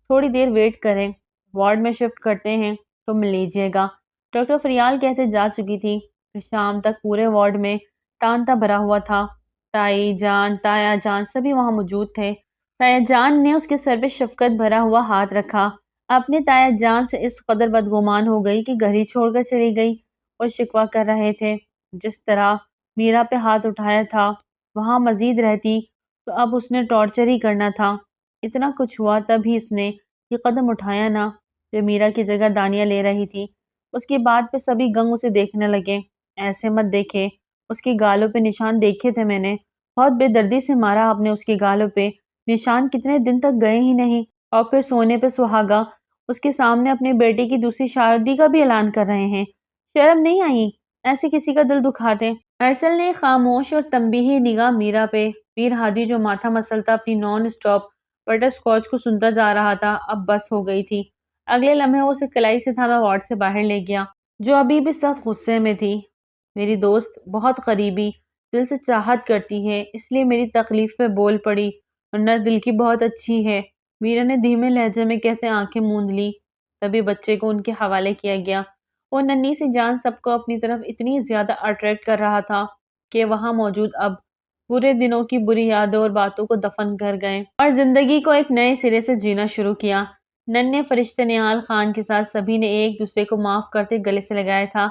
A: تھوڑی دیر ویٹ کریں، وارڈ میں شفٹ کرتے ہیں تو مل لیجیے گا۔ ڈاکٹر فریال کہتے جا چکی تھی کہ شام تک پورے وارڈ میں تانتا بھرا ہوا تھا۔ تائی جان، تایا جان سبھی وہاں موجود تھے۔ تایا جان نے اس کے سر پہ شفقت بھرا ہوا ہاتھ رکھا۔ اپنے تایا جان سے اس قدر بدگمان ہو گئی کہ گھر ہی چھوڑ کر چلی گئی۔ وہ شکوہ کر رہے تھے جس طرح میرا پہ ہاتھ اٹھایا تھا، وہاں مزید رہتی تو اب اس نے ٹارچر ہی کرنا تھا۔ اتنا کچھ ہوا تب ہی اس نے یہ قدم اٹھایا نا جب میرا کی جگہ دانیہ لے رہی تھی۔ اس کی بات پہ سبھی گنگ اسے دیکھنے لگے۔ ایسے مت دیکھے، اس کی گالوں پہ نشان دیکھے تھے میں نے، بہت بے دردی سے مارا آپ نے اس کی گالوں پہ، نشان کتنے دن تک گئے ہی نہیں، اور پھر سونے پہ سہاگا اس کے سامنے اپنے بیٹے کی دوسری شادی کا بھی اعلان کر رہے ہیں۔ شرم نہیں آئی ایسے کسی کا دل دکھاتے؟ ارسل نے خاموش اور تنبیہی نگاہ میرا پہ۔ میر ہادی جو ماتھا مسلتا اپنی نان اسٹاپ بٹر سکاچ کو سنتا جا رہا تھا، اب بس ہو گئی تھی۔ اگلے لمحے وہ اسے کلائی سے تھا میں وارڈ سے باہر لے گیا، جو ابھی بھی سخت غصے میں تھی۔ میری دوست بہت قریبی دل سے چاہت کرتی ہے، اس لیے میری تکلیف پہ بول پڑی، ورنہ دل کی بہت اچھی ہے۔ میرا نے دھیمے لہجے میں کہتے آنکھیں موند لی۔ تبھی بچے کو ان کے حوالے کیا گیا۔ وہ ننھی سی جان سب کو اپنی طرف اتنی زیادہ اٹریکٹ کر رہا تھا کہ وہاں موجود اب برے دنوں کی بری یادوں اور باتوں کو دفن کر گئے اور زندگی کو ایک نئے سرے سے جینا شروع کیا۔ ننھے فرشتے نیال خان کے ساتھ سبھی نے ایک دوسرے کو معاف کرتے گلے سے لگایا تھا،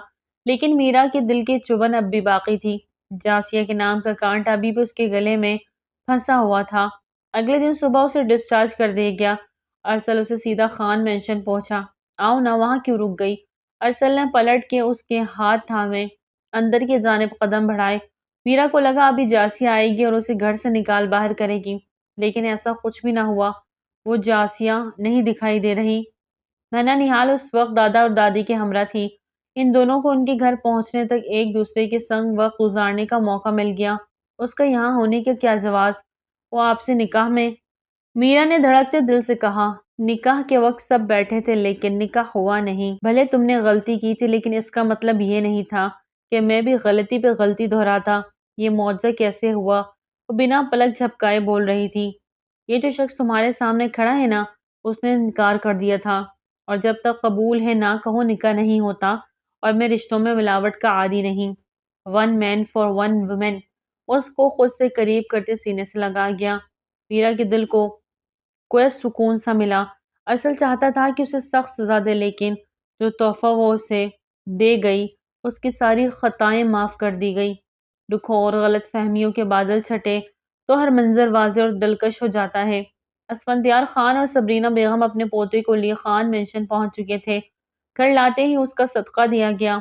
A: لیکن میرا کے دل کی چبھن اب بھی باقی تھی۔ جاسیہ کے نام کا کانٹا ابھی بھی اس کے گلے میں پھنسا ہوا تھا۔ اگلے دن صبح اسے ڈسچارج کر دیا گیا۔ ارسل اسے سیدھا خان مینشن پہنچا۔ آؤ نا، وہاں کیوں رک گئی؟ ارسل نے پلٹ کے اس کے ہاتھ تھامے اندر کی جانب قدم بڑھائے۔ میرا کو لگا ابھی جاسیہ آئے گی اور اسے گھر سے نکال باہر کرے گی، لیکن ایسا کچھ بھی نہ ہوا۔ وہ جاسیہ نہیں دکھائی دے رہی۔ نانا نہال اس وقت دادا اور دادی کے ہمراہ تھی۔ ان دونوں کو ان کے گھر پہنچنے تک ایک دوسرے کے سنگ وقت گزارنے کا موقع مل گیا۔ اس کا یہاں ہونے کا کیا جواز؟ وہ آپ سے نکاح میں؟ میرا نے دھڑکتے دل سے کہا۔ نکاح کے وقت سب بیٹھے تھے لیکن نکاح ہوا نہیں۔ بھلے تم نے غلطی کی تھی لیکن اس کا مطلب یہ نہیں تھا کہ میں بھی غلطی پہ غلطی دہراتا۔ یہ معجزہ کیسے ہوا؟ وہ بنا پلک جھپکائے بول رہی تھی۔ یہ جو شخص تمہارے سامنے کھڑا ہے نا، اس نے انکار کر دیا تھا، اور جب تک قبول ہے نہ کہو نکاح نہیں ہوتا، اور میں رشتوں میں ملاوٹ کا عادی نہیں۔ One man for one woman. اس کو خود سے قریب کرتے سینے سے لگا گیا۔ میرا کے دل کو کوئی سکون سا ملا۔ ارسل چاہتا تھا کہ اسے سخت سزا دے، لیکن جو تحفہ وہ اسے دے گئی اس کی ساری خطائیں معاف کر دی گئی۔ دکھوں اور غلط فہمیوں کے بادل چھٹے تو ہر منظر واضح اور دلکش ہو جاتا ہے۔ اسفندیار خان اور صبرینہ بیگم اپنے پوتے کو لیے خان مینشن پہنچ چکے تھے۔ گھر لاتے ہی اس کا صدقہ دیا گیا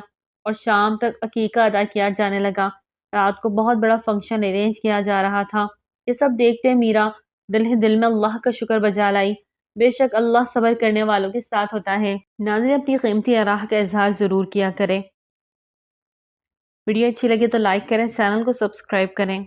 A: اور شام تک عقیقہ ادا کیا جانے لگا۔ رات کو بہت بڑا فنکشن ارینج کیا جا رہا تھا۔ یہ سب دیکھتے میرا دل ہی دل میں اللہ کا شکر بجا لائی۔ بے شک اللہ صبر کرنے والوں کے ساتھ ہوتا ہے۔ ناظرین، اپنی قیمتی آراء کا اظہار ضرور کیا کریں۔ ویڈیو اچھی لگے تو لائک کریں، چینل کو سبسکرائب کریں۔